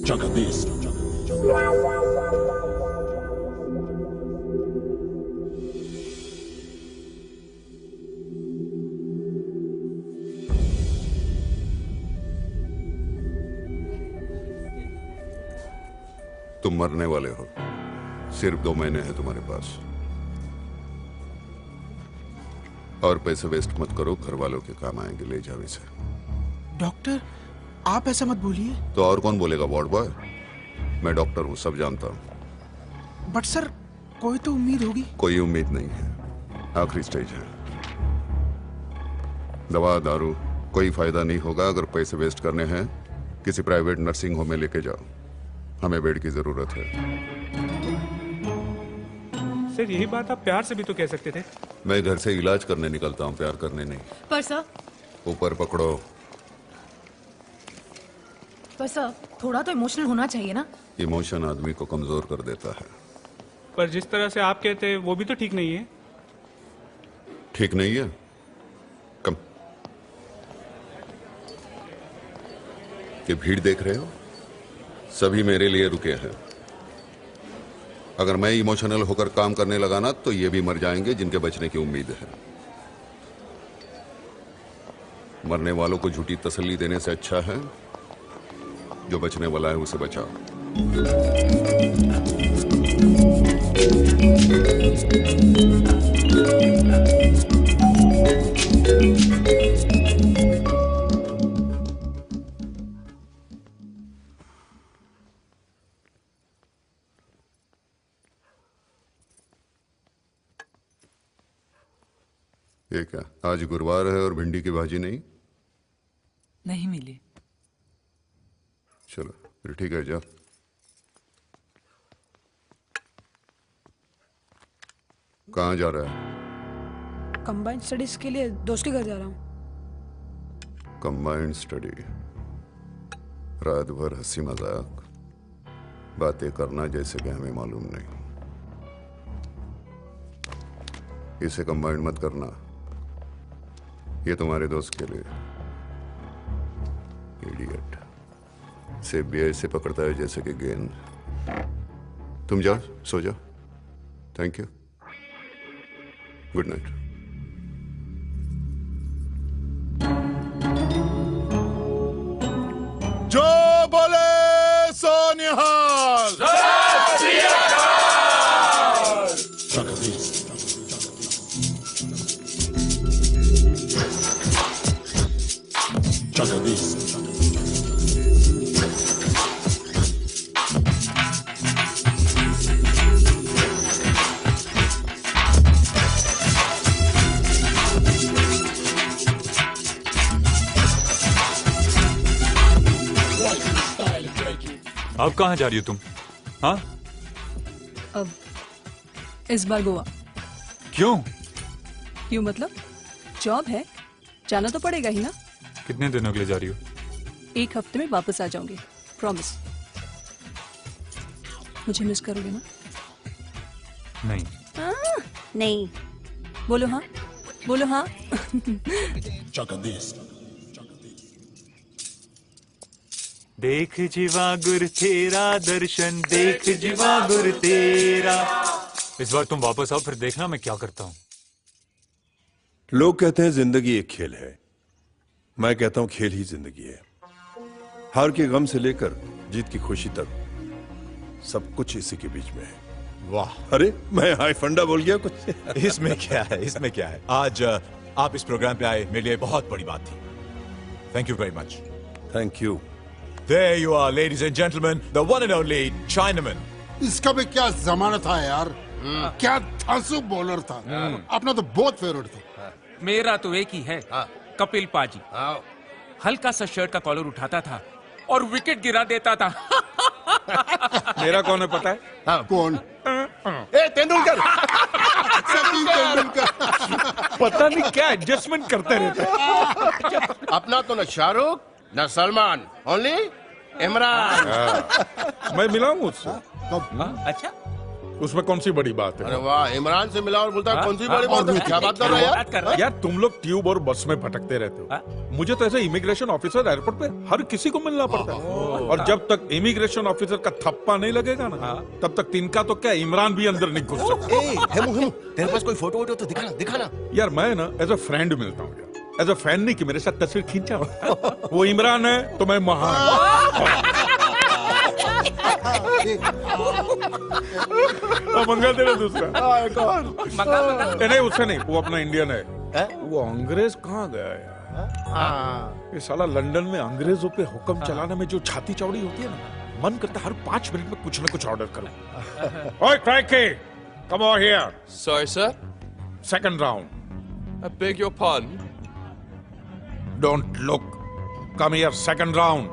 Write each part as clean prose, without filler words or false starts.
जगदीश तुम मरने वाले हो। सिर्फ 2 महीने हैं तुम्हारे पास। और पैसे वेस्ट मत करो, घर वालों के काम आएंगे। ले जाओ इसे। डॉक्टर, आप ऐसा मत बोलिए। तो और कौन बोलेगा? Ward boy? मैं डॉक्टर हूं, सब जानता हूं। बट सर, कोई तो उम्मीद होगी। कोई उम्मीद नहीं है, आखिरी स्टेज है। दवा दारू कोई फायदा नहीं होगा। अगर पैसे वेस्ट करने हैं, किसी प्राइवेट नर्सिंग होम में लेके जाओ। हमें बेड की जरूरत है। सर, यही बात आप प्यार से भी तो कह सकते थे। मैं घर से इलाज करने निकलता हूं, प्यार करने नहीं। पर सर, ऊपर पकड़ो। पर सर, थोड़ा तो इमोशनल होना चाहिए ना। इमोशन आदमी को कमजोर कर देता है। पर जिस तरह से आप कहते हैं वो भी तो ठीक नहीं है। ठीक नहीं है? कम। ये भीड़ देख रहे हो? सभी मेरे लिए रुके हैं। अगर मैं इमोशनल होकर काम करने लगा ना, तो ये भी मर जाएंगे जिनके बचने की उम्मीद है। मरने वालों को झूठी तसल्ली देने से अच्छा है जो बचने वाला है उसे बचाओ। ये क्या, आज गुरुवार है और भिंडी की भाजी नहीं? नहीं मिली। चलो फिर ठीक है, जाओ। कहाँ जा रहा है? कंबाइंड स्टडीज के लिए दोस्त के घर जा रहा हूँ। Combined study? रात भर हंसी मजाक, बातें करना जैसे कि हमें मालूम नहीं। इसे कंबाइंड मत करना, ये तुम्हारे दोस्त के लिए। इडियट, से भी ऐसे पकड़ता है जैसे कि गेंद। तुम जाओ, सो जाओ। Thank you, good night. जो बोले सो निहाल। जगदीश जगदीश अब कहाँ जा रही हो तुम? हाँ, अब इस बार गोवा। क्यों? क्यों मतलब? जॉब है, जाना तो पड़ेगा ही ना। कितने दिनों के लिए जा रही हो? 1 हफ्ते में वापस आ जाऊंगी, प्रॉमिस। मुझे मिस करोगे ना? नहीं। नहीं। बोलो हाँ, बोलो हाँ। जगदीश देख जीवा गुर तेरा दर्शन, देख जीवा गुर तेरा। इस बार तुम वापस आओ, फिर देखना मैं क्या करता हूँ। लोग कहते हैं जिंदगी एक खेल है, मैं कहता हूं खेल ही जिंदगी है। हार के गम से लेकर जीत की खुशी तक सब कुछ इसी के बीच में है। वाह, अरे मैं हाई फंडा बोल गया कुछ। इसमें क्या है, इसमें क्या है। आज आप इस प्रोग्राम पे आए, मेरे लिए बहुत बड़ी बात थी। Thank you very much. Thank you. There you are, ladies and gentlemen, the one and only Chinaman. इसका भी क्या जमाना था यार। क्या धांसू बॉलर था। अपना तो बहुत फेवरेट था। मेरा तो एक ही है, कपिल पाजी। हल्का सा शर्ट का कॉलर उठाता था और विकेट गिरा देता था। मेरा कौन है पता है? हाँ, कौन? तेंदुलकर। सचिन तेंदुलकर। पता नहीं क्या एडजस्टमेंट करते रहते। अपना तो न शाहरुख न सलमान, ओनली इमरान। मैं मिला हूँ उससे। अच्छा, उसमें कौन सी बड़ी बात है? अरे वाह, इमरान से मिला और बोलता है कौन सी बड़ी बात है? क्या बात कर रहे हो यार? यार तुम लोग ट्यूब और बस में भटकते रहते हो। मुझे तो ऐसे इमिग्रेशन ऑफिसर एयरपोर्ट पे हर किसी को मिलना पड़ता है, और जब तक इमिग्रेशन ऑफिसर का थप्पा नहीं लगेगा ना, तब तक तिनका तो क्या इमरान भी अंदर नहीं घुस सकता। हेमू, तेरे पास कोई फोटो वोटो तो दिखाना। यार मैं ना एज अ फ्रेंड मिलता हूँ यार, एज अ फैन नहीं कि मेरे साथ तस्वीर खींचा। वो इमरान है तो मैं महान। मंगा तेरा दूसरा। नहीं उससे नहीं, वो अपना इंडियन है। वो अंग्रेज कहाँ गया यार? ये साला लंदन में अंग्रेजों पे हुक्म चलाने में जो छाती चौड़ी होती है ना, मन करता है हर 5 मिनट में कुछ ना कुछ ऑर्डर करो। ओए क्रैके, come over here. Sorry, sir. Second round. I beg your pardon. Don't look. Come here, second round.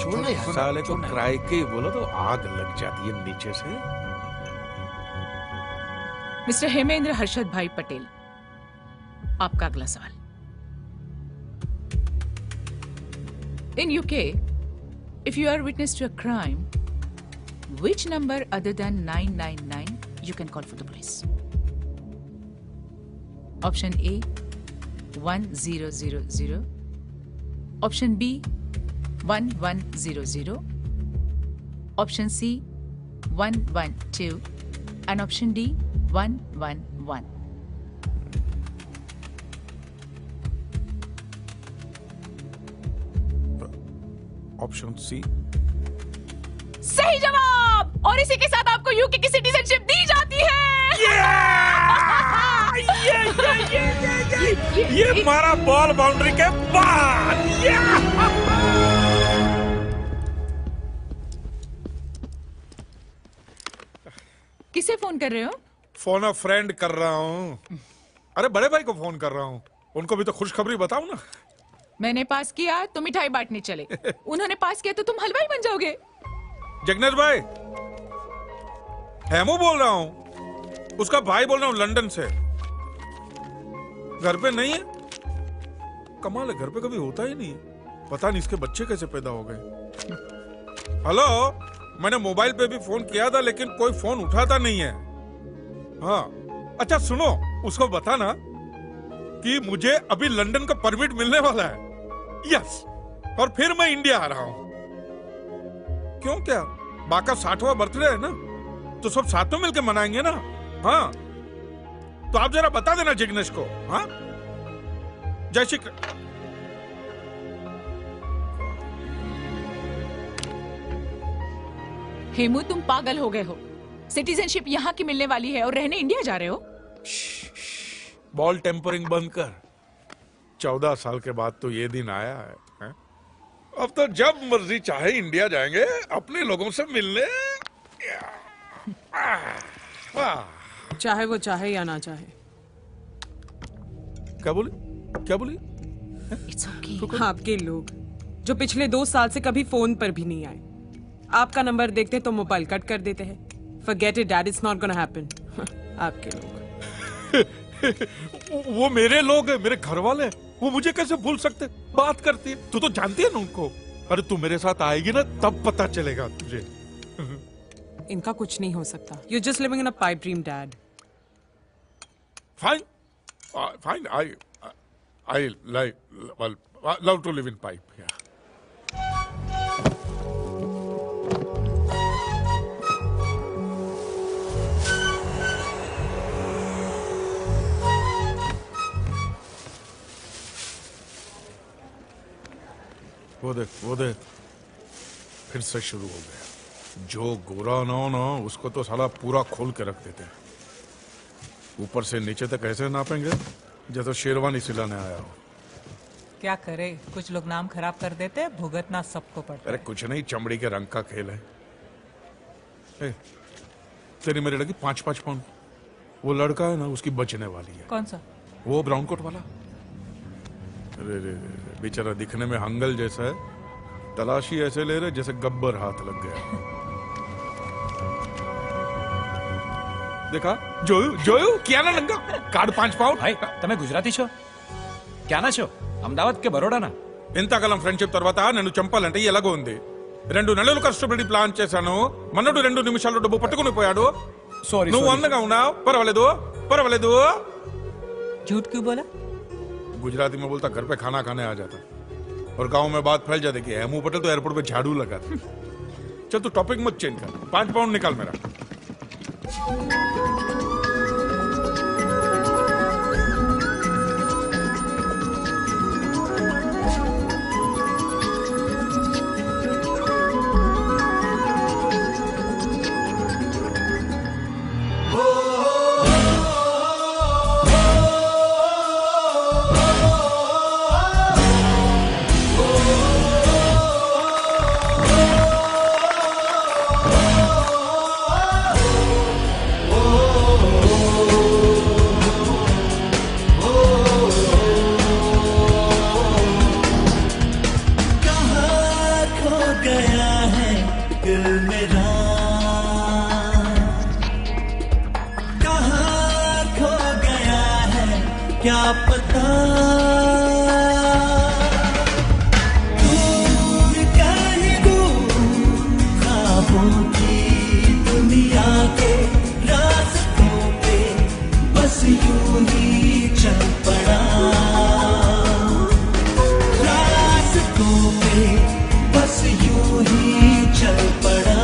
साले को क्रैके बोलो तो आग लग जाती है नीचे से। मिस्टर हेमेंद्र हर्षद भाई पटेल, आपका अगला सवाल। In UK, if you are witness to a crime, which number other than 999 you can call for the police? Option A 1000, option B 1100, option C 112, and option D 111. Option C सही जवाब, और इसी के साथ आपको यूके की citizenship दी जाती है। ये मारा बॉल बाउंड्री के बाद। किसे फोन कर रहे हो? फोन अ फ्रेंड कर रहा हूँ। अरे बड़े भाई को फोन कर रहा हूँ, उनको भी तो खुशखबरी बताऊं ना। मैंने पास किया तो मिठाई बांटने चले, उन्होंने पास किया तो तुम हलवाई बन जाओगे। जगनेश भाई, हेमू बोल रहा हूँ, उसका भाई बोल रहा हूँ लंदन से। घर पे नहीं है? कमाल है, घर पे कभी होता ही नहीं। पता नहीं इसके बच्चे कैसे पैदा हो गए। हेलो, मैंने मोबाइल पे भी फोन किया था लेकिन कोई फोन उठाता नहीं है। हाँ अच्छा सुनो, उसको बताना कि मुझे अभी लंदन का परमिट मिलने वाला है। यस, और फिर मैं इंडिया आ रहा हूं। क्यों, क्या बा का 60वां बर्थडे है ना, तो सब साथ में मिलकर मनाएंगे ना। हाँ तो आप जरा बता देना जिग्नेश को। हाँ जय श्री कृष्ण। हेमू, तुम पागल हो गए हो। सिटीजनशिप यहाँ की मिलने वाली है और रहने इंडिया जा रहे हो। बॉल टेम्परिंग बंद कर। 14 साल के बाद तो ये दिन आया है। अब तो जब मर्जी चाहे इंडिया जाएंगे अपने लोगों से मिलने। चाहे वो चाहे या ना चाहे। क्या बोली, क्या बोली? It's okay. आपके लोग जो पिछले 2 साल से कभी फोन पर भी नहीं आए, आपका नंबर देखते तो मोबाइल कट कर देते हैं। Forget it, Dad. It's not gonna happen. आपके लोग। वो मेरे लोग हैं, मेरे घर वाले हैं। वो मुझे कैसे भूल सकते? बात करती है, तू तो जानती है ना उनको। अरे तू मेरे साथ आएगी ना तब पता चलेगा तुझे। इनका कुछ नहीं हो सकता। You're just living in a pipe dream, Dad. Fine, fine. I love to live in pipe. Yeah. वो देख फिर से शुरू हो गया। जो गोरा ना हो ना उसको तो साला पूरा खोल के रख देते हैं। ऊपर से नीचे तक ऐसे नापेंगे जैसे शेरवानी सिलाने आया हो। क्या करे, कुछ लोग नाम खराब कर देते, भुगतना सबको पड़ता। अरे कुछ नहीं, चमड़ी के रंग का खेल है। तेरी मेरी लगी 5-5 पाउंड। वो लड़का है ना, उसकी बचने वाली है। कौन सा? वो ब्राउन कोट वाला। बेचारा दिखने में हंगल जैसा है, तलाशी ऐसे ले रहे जैसे गब्बर हाथ लग गया। देखा જોયું ક્યાંના લંગા કાર્ડ 5 પાઉન્ડ ભાઈ તમે ગુજરાતી છો ક્યાંના છો અમદાવાદ કે બરોડાના ఇంతకాలం ఫ్రెండ్షిప్ తర్వాత నన్ను చంపాలంటే ఎలాగో ఉంది 2 నెలలు కష్టపడి ప్లాన్ చేశాను మన్నడు 2 నిమిషాల్లో డబ్బు పట్టుకుని పోయాడు సారీ నువ్వు అందంగా ఉన్నావు పర్వాలేదు झूठ क्यों बोला गुजराती में बोलता घर पे खाना खाने आ जाता और गांव में बात फैल जाती कि हेमू पटेल तो एयरपोर्ट पे झाड़ू लगा चल तू टॉपिक मत चेंज कर 5 पाउंड निकाल मेरा क्या पता दूर कहीं दूर ख्वाबों की दुनिया के रास्तों पे बस यूं ही चल पड़ा रास्तों पे बस यूं ही चल पड़ा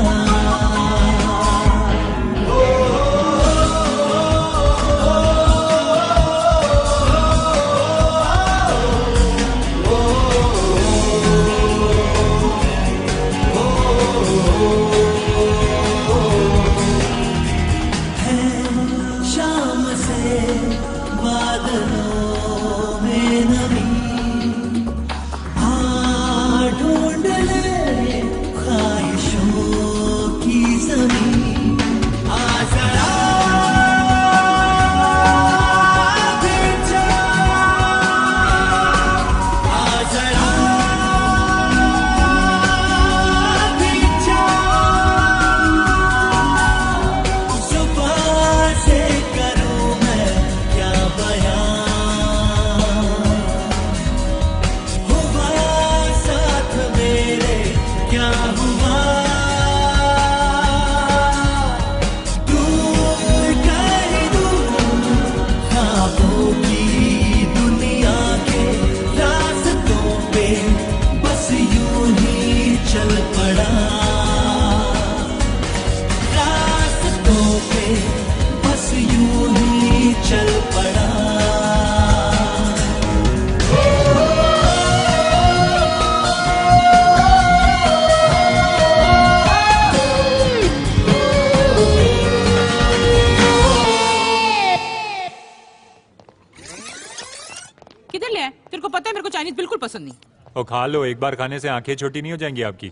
और खा लो एक बार खाने से आंखें छोटी नहीं हो जाएंगी आपकी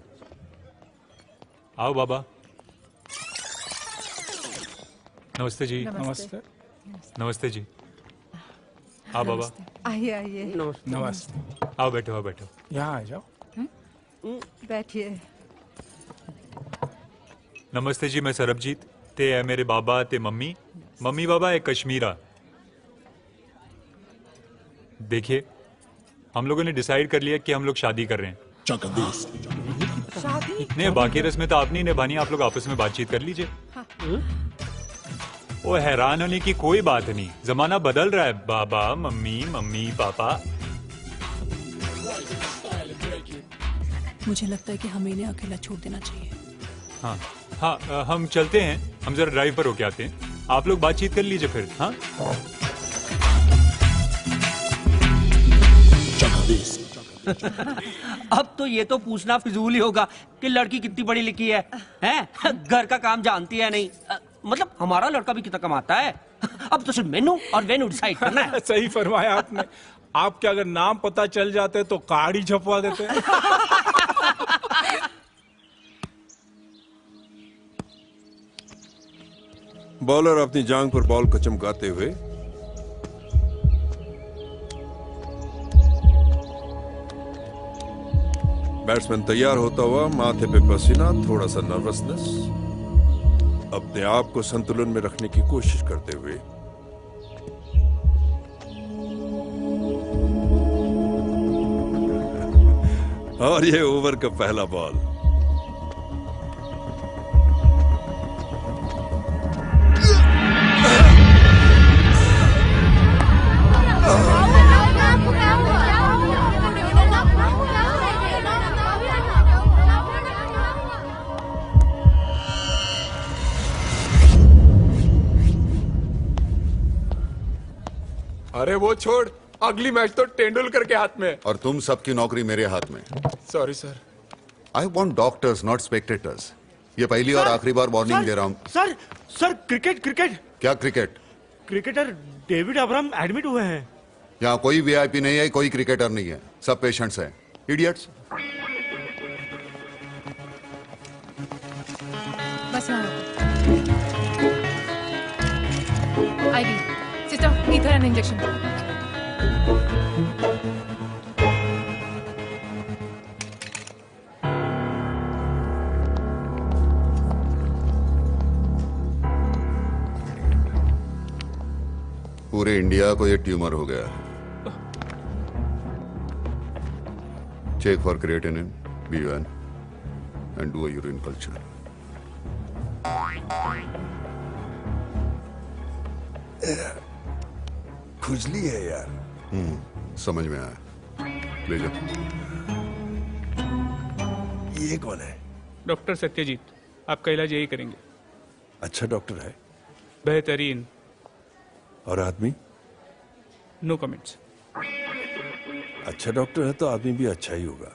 आओ बाबा नमस्ते जी नमस्ते नमस्ते जी आओ बाबा आइए आइए नमस्ते आओ बैठो यहाँ आ जाओ बैठिए नमस्ते जी मैं सरबजीत ते है मेरे बाबा ते मम्मी मम्मी बाबा है कश्मीरा देखिए हम लोगों ने डिसाइड कर लिया कि हम लोग शादी कर रहे हैं शादी नहीं बाकी रस्में तो आप नहीं निभानी आप लोग आपस में बातचीत कर लीजिए वो हैरान होने की कोई बात नहीं जमाना बदल रहा है बाबा मम्मी मम्मी पापा मुझे लगता है कि हमें इन्हें अकेला छोड़ देना चाहिए हाँ हम चलते हैं हम जरा ड्राइव पर होके आते हैं आप लोग बातचीत कर लीजिए फिर हाँ अब तो ये तो पूछना फिजूल ही होगा कि लड़की कितनी पढ़ी लिखी है हैं? घर का काम जानती है नहीं मतलब हमारा लड़का भी कितना कमाता है अब तो सिर्फ मेनू और वेन्यू डिसाइड करना है सही फरमाया आपने आपके अगर नाम पता चल जाते तो कार्ड ही छपवा देते बॉलर अपनी जांग पर बॉल को चमकाते हुए बैट्समैन तैयार होता हुआ, माथे पे पसीना, थोड़ा सा नर्वसनेस, अपने आप को संतुलन में रखने की कोशिश करते हुए और ये ओवर का पहला बॉल। अरे वो छोड़, अगली मैच तो तेंदुलकर के हाथ में। और तुम सबकी नौकरी मेरे हाथ में। Sorry sir. I want doctors not spectators. ये पहली और आखिरी बार वार्निंग दे रहा हूँ। सर क्रिकेट क्या cricket? Cricketer David Abraham admit हुए हैं। यहाँ कोई वीआईपी नहीं है, कोई क्रिकेटर नहीं है, सब पेशेंट्स हैं। इडियट्स। बस आईडी सिस्टर इधर एन इंजेक्शन। पूरे इंडिया को ये ट्यूमर हो गया। Check for creatinine, B1 and do a urine culture. खुजली है यार। समझ में आया। ले जाओ। ये कौन है? डॉक्टर सत्यजीत, आपका इलाज यही करेंगे। अच्छा डॉक्टर है? बेहतरीन। और आदमी? No comments. अच्छा डॉक्टर है तो आदमी भी अच्छा ही होगा।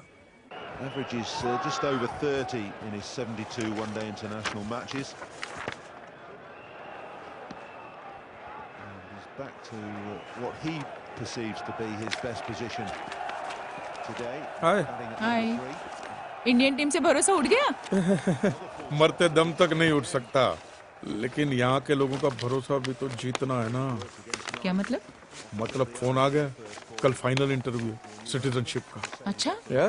Average is just over 30 in his 72 one-day international matches. And he's back to what he perceives to be his best position today. Hi. Indian team से भरोसा उठ गया? मरते दम तक नहीं उठ सकता, लेकिन यहाँ के लोगों का भरोसा भी तो जीतना है ना। क्या मतलब? मतलब फोन आ गया, कल फाइनल इंटरव्यू सिटीजनशिप का। अच्छा? या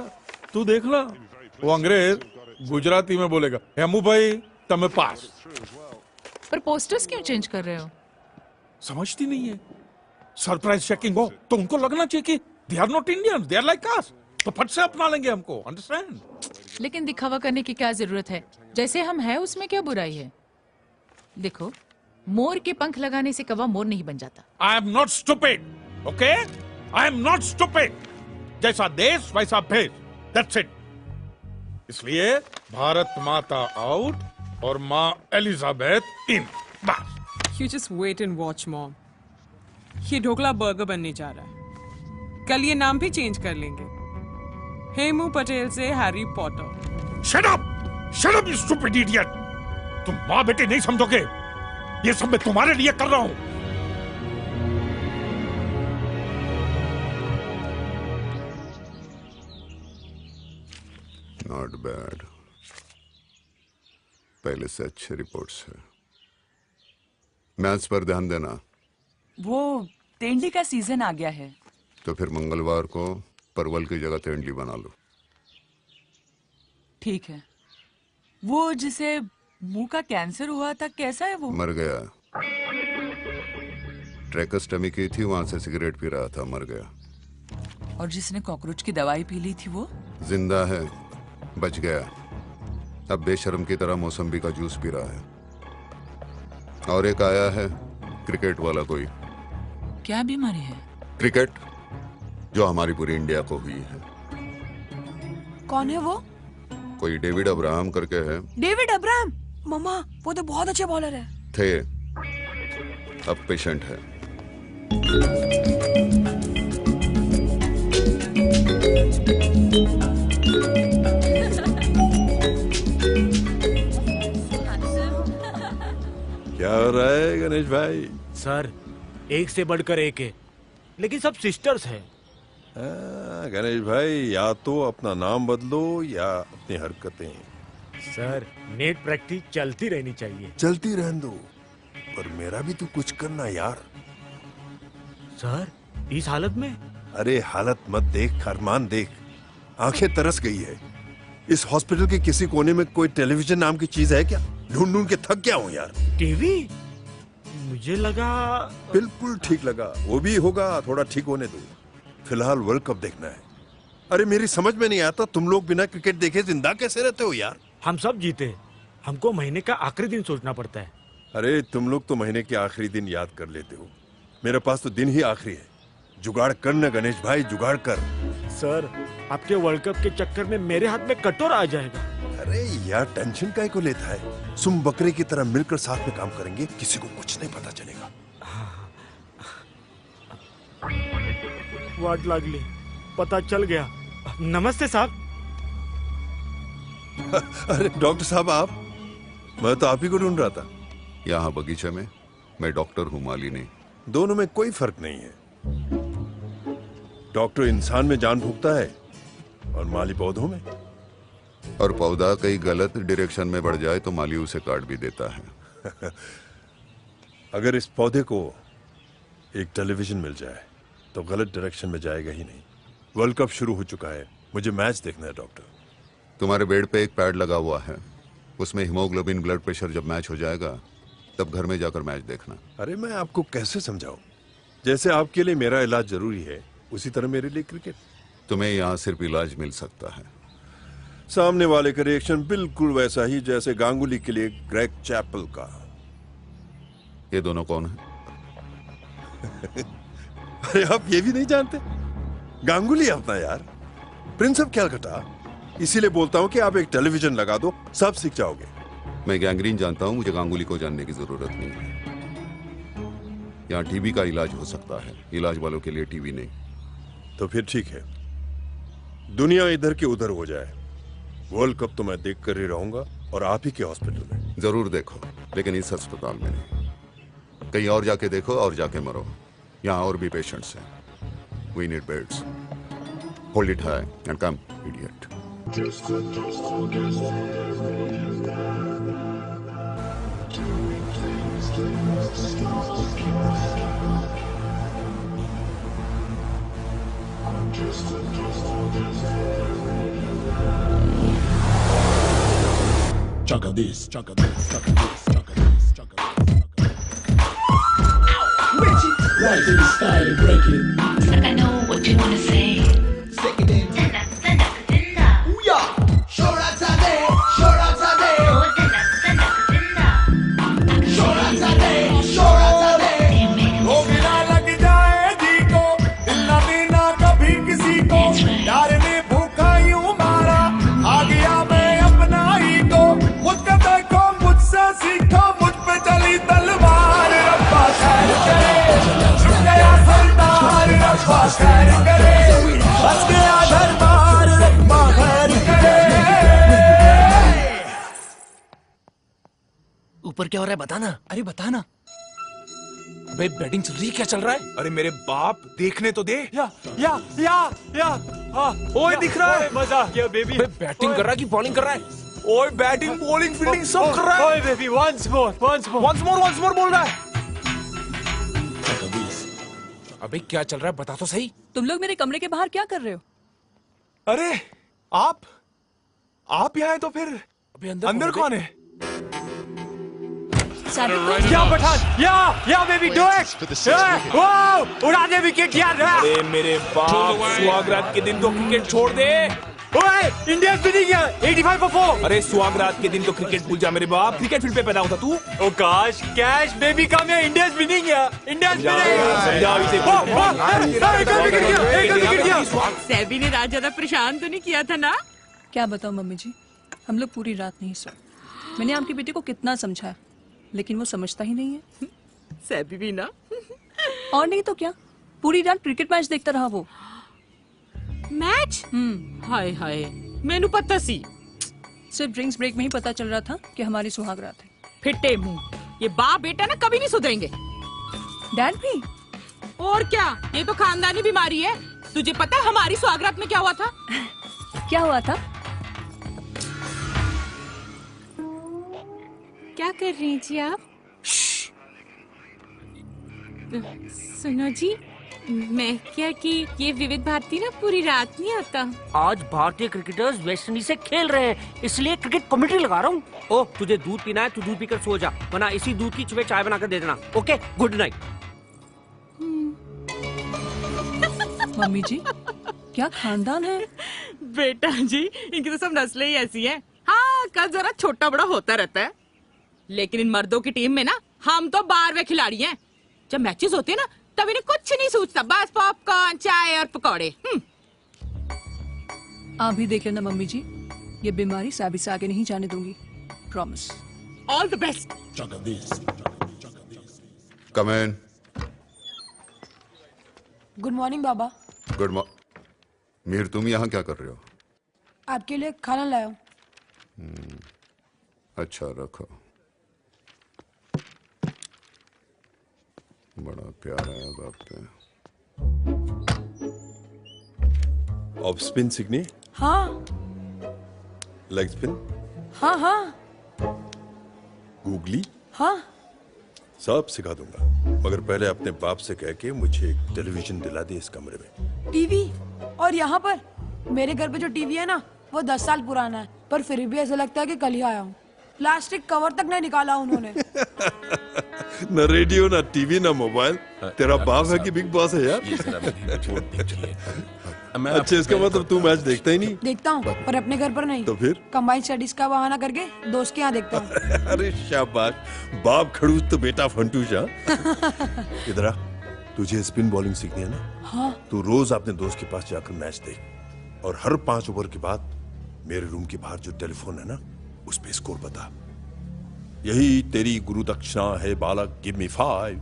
तू देख ला, वो अंग्रेज गुजराती में बोलेगा, हेमू भाई तमे पास। पर पोस्टर्स क्यों चेंज कर रहे हो? समझती नहीं है। सरप्राइज चेकिंग हो तो उनको लगना चाहिए कि they are not Indian, they are like us, तो फट से अपना लेंगे हमको। अंडरस्टैंड? लेकिन दिखावा करने की क्या जरूरत है? जैसे हम हैं उसमें क्या बुराई है? देखो, मोर के पंख लगाने से कौवा मोर नहीं बन जाता। I am not stupid, okay? I am not stupid. जैसा देश वैसा भेष, दैट्स इट। इसलिए भारत माता आउट और माँ एलिजाबेथ इन, बस। You just wait and watch, Mom. ये ढोकला बर्गर बनने जा रहा है। कल ये नाम भी चेंज कर लेंगे, हेमू पटेल से Harry Potter. Shut up! Shut up, you stupid idiot! तुम माँ बेटे नहीं समझोगे, ये सब मैं तुम्हारे लिए कर रहा हूं। नॉट बैड, पहले से अच्छे रिपोर्ट्स है। मैच पर ध्यान देना। वो तेंडली का सीजन आ गया है, तो फिर मंगलवार को परवल की जगह तेंडली बना लो। ठीक है। वो जिसे मुंह का कैंसर हुआ था, कैसा है वो? मर गया। ट्रैकोस्टमी की थी, वहां से सिगरेट पी रहा था, मर गया। और जिसने कॉकरोच की दवाई पी ली थी वो? जिंदा है, बच गया। अब बेशर्म की तरह मौसम्बी का जूस पी रहा है। और एक आया है क्रिकेट वाला कोई। क्या बीमारी है? क्रिकेट, जो हमारी पूरी इंडिया को हुई है। कौन है वो? कोई डेविड अब्राहम करके है। David Abraham? मम्मा, वो तो बहुत अच्छे बॉलर है। थे, अब पेशेंट है। क्या हो रहा है गणेश भाई? सर, एक से बढ़कर एक है, लेकिन सब सिस्टर्स हैं। गणेश भाई, या तो अपना नाम बदलो या अपनी हरकतें। सर, नेट प्रैक्टिस चलती रहनी चाहिए। चलती रहने दो, पर मेरा भी तो कुछ करना यार। सर, इस हालत में? अरे हालत मत देख, अरमान देख, आंखें तरस गई है। इस हॉस्पिटल के किसी कोने में कोई टेलीविजन नाम की चीज है क्या? ढूंढ ढूंढ के थक गया हूं यार। टीवी? मुझे लगा। बिल्कुल ठीक लगा। वो भी होगा, थोड़ा ठीक होने दो। फिलहाल वर्ल्ड कप देखना है। अरे मेरी समझ में नहीं आता, तुम लोग बिना क्रिकेट देखे जिंदा कैसे रहते हो यार? हम सब जीते, हमको महीने का आखिरी दिन सोचना पड़ता है। अरे तुम लोग तो महीने के आखिरी दिन याद कर लेते हो, मेरे पास तो दिन ही आखिरी है। जुगाड़ कर न गणेश भाई, जुगाड़ कर। सर, आपके वर्ल्ड कप के चक्कर में मेरे हाथ में कटोरा आ जाएगा। अरे यार टेंशन काहे को लेता है? सुम बकरे की तरह मिलकर साथ में काम करेंगे, किसी को कुछ नहीं पता चलेगा। वाट लागली, पता चल गया। नमस्ते साहब। अरे डॉक्टर साहब आप? मैं तो आप ही को ढूंढ रहा था। यहाँ बगीचे में मैं डॉक्टर हूँ, माली नहीं। दोनों में कोई फर्क नहीं है। डॉक्टर इंसान में जान फूंकता है और माली पौधों में। और पौधा कहीं गलत डायरेक्शन में बढ़ जाए तो माली उसे काट भी देता है। अगर इस पौधे को एक टेलीविजन मिल जाए तो गलत डायरेक्शन में जाएगा ही नहीं। वर्ल्ड कप शुरू हो चुका है, मुझे मैच देखना है डॉक्टर। तुम्हारे बेड पे एक पैड लगा हुआ है, उसमें हीमोग्लोबिन ब्लड प्रेशर जब मैच हो जाएगा तब घर में जाकर मैच देखना। अरे मैं आपको कैसे समझाऊं? जैसे आपके लिए मेरा इलाज जरूरी है, उसी तरह मेरे लिए क्रिकेट। तुम्हें यहाँ सिर्फ इलाज मिल सकता है। सामने वाले का रिएक्शन बिल्कुल वैसा ही जैसे गांगुली के लिए ग्रेग चैपल का। ये दोनों कौन है? अरे आप ये भी नहीं जानते? गांगुली अपना यार, प्रिंस ऑफ कैलकाटा। इसीलिए बोलता हूँ कि आप एक टेलीविजन लगा दो, सब सीख जाओगे। मैं गैंग्रीन जानता हूँ, मुझे गांगुली को जानने की जरूरत नहीं है। यहाँ टीबी का इलाज हो सकता है, इलाज वालों के लिए टीवी नहीं। तो फिर ठीक है, दुनिया इधर की उधर हो जाए, वर्ल्ड कप तो मैं देख कर ही रहूंगा, और आप ही के हॉस्पिटल में। जरूर देखो, लेकिन इस अस्पताल में नहीं। कहीं और जाके देखो और जाके मरो। यहाँ और भी पेशेंट्स हैं। We need beds. Hold it high and come, idiot. Chugga this, chugga this, chugga this, chugga this, chugga this, chugga this. Right in the style of breaking. I know what you wanna say. Stick it in. ऊपर क्या हो रहा है बताना। अरे बताना। अबे batting चल रही है, क्या चल रहा है? अरे मेरे बाप, देखने तो दे। या ओए दिख रहा है। मजा आ गया बेबी। बैटिंग कर रहा है कि बॉलिंग कर रहा है? ओए बैटिंग बॉलिंग फील्डिंग सब कर रहा है। ओए बेबी, once more बोल रहा है। अबे क्या चल रहा है बता तो सही। तुम लोग मेरे कमरे के बाहर क्या कर रहे हो? अरे आप यहाँ हैं तो फिर अबे अंदर कौन है? क्या पठान? या बेबी डू इट। वाओ, उड़ा दे विकेट यार। अरे मेरे बाप, सुहागरात के दिन तो क्रिकेट छोड़ दे। ओए इंडिया विनिंग 85 for 4। अरे सुहागरात के दिन तो क्रिकेट भूल जा मेरे बाप, क्रिकेट फील्ड पे पैदा होता तू। ओ काश, कैश बेबी कम है। इंडिया विनिंग है, इंडिया विनिंग। सैबी ने रात ज्यादा परेशान तो नहीं किया था ना? क्या बताऊं मम्मी जी, हम लोग पूरी रात नहीं सोए। मैंने आपके बेटे को कितना समझाया, लेकिन वो समझता ही नहीं है। सैबी भी ना। और नहीं तो क्या, पूरी रात क्रिकेट मैच देखता रहा वो। मैच? हाय हाय, मैनू पता सी। सिर्फ ड्रिंक्स ब्रेक में ही पता चल रहा था कि हमारी सुहागरात है। फिट्टे मुंह, ये बाप बेटा ना कभी नहीं सुधरेंगे। डैड भी? और क्या, ये तो खानदानी बीमारी है। तुझे पता है हमारी सुहागरात में क्या हुआ था? क्या हुआ था? क्या कर रही जी आप? सुनो जी, मैं क्या कि ये विविध भारती ना पूरी रात नहीं आता। आज भारतीय क्रिकेटर्स वेस्ट इंडीज से खेल रहे हैं, इसलिए क्रिकेट कमेंट्री लगा रहा हूँ। ओह, तुझे दूध पीना है तो दूध पीकर सो जा, वरना इसी दूध की सुबह चाय बनाकर दे देना। Okay, good night. मम्मी जी, क्या खानदान है। बेटा जी, इनकी तो सब नस्लें ही ऐसी हैं। हाँ, कल जरा छोटा बड़ा होता रहता है, लेकिन इन मर्दों की टीम में ना हम तो 12वें खिलाड़ी हैं। जब मैचेस होते हैं ना तब इन्हें कुछ नहीं सूझता, बस पॉपकॉर्न, चाय और पकौड़े। आप भी देख लेना मम्मी जी, ये बीमारी साबित से आगे नहीं जाने दूंगी, promise. All the best. Come in. Good morning Baba. Good morning. Mir, तुम यहाँ क्या कर रहे हो? आपके लिए खाना लाया हूँ। अच्छा, रखो। बड़ा प्यारा है बाप पे। ऑफ स्पिन सीखनी? हाँ लेग स्पिन? हाँ हाँ गूगली? हाँ सब सिखा दूंगा, मगर पहले अपने बाप से कह के मुझे एक टेलीविजन दिला दे इस कमरे में। टीवी? और यहाँ पर मेरे घर पे जो टीवी है ना वो 10 साल पुराना है, पर फिर भी ऐसा लगता है कि कल ही आया हूँ। प्लास्टिक कवर तक नहीं निकाला उन्होंने। न रेडियो, न टीवी, न मोबाइल। तेरा बाप है कि बिग बॉस है यार? अच्छा, इसका मतलब तू मैच देखता ही नहीं? देखता हूँ, पर अपने घर पर नहीं। तो फिर? कंबाइंड स्टडीज का बहाना करके दोस्त के यहाँ देखता हूँ। अरे शाबाश, बाप खड़ूस तो बेटा फंटूशा। इधर आ, तुझे स्पिन बॉलिंग सीखनी है ना? हाँ। तू रोज अपने दोस्त के पास जाकर मैच देख, और हर 5 ओवर के बाद मेरे रूम के बाहर जो टेलीफोन है ना उस पे स्कोर बता। यही तेरी गुरु दक्षिणा है बालक, give me 5।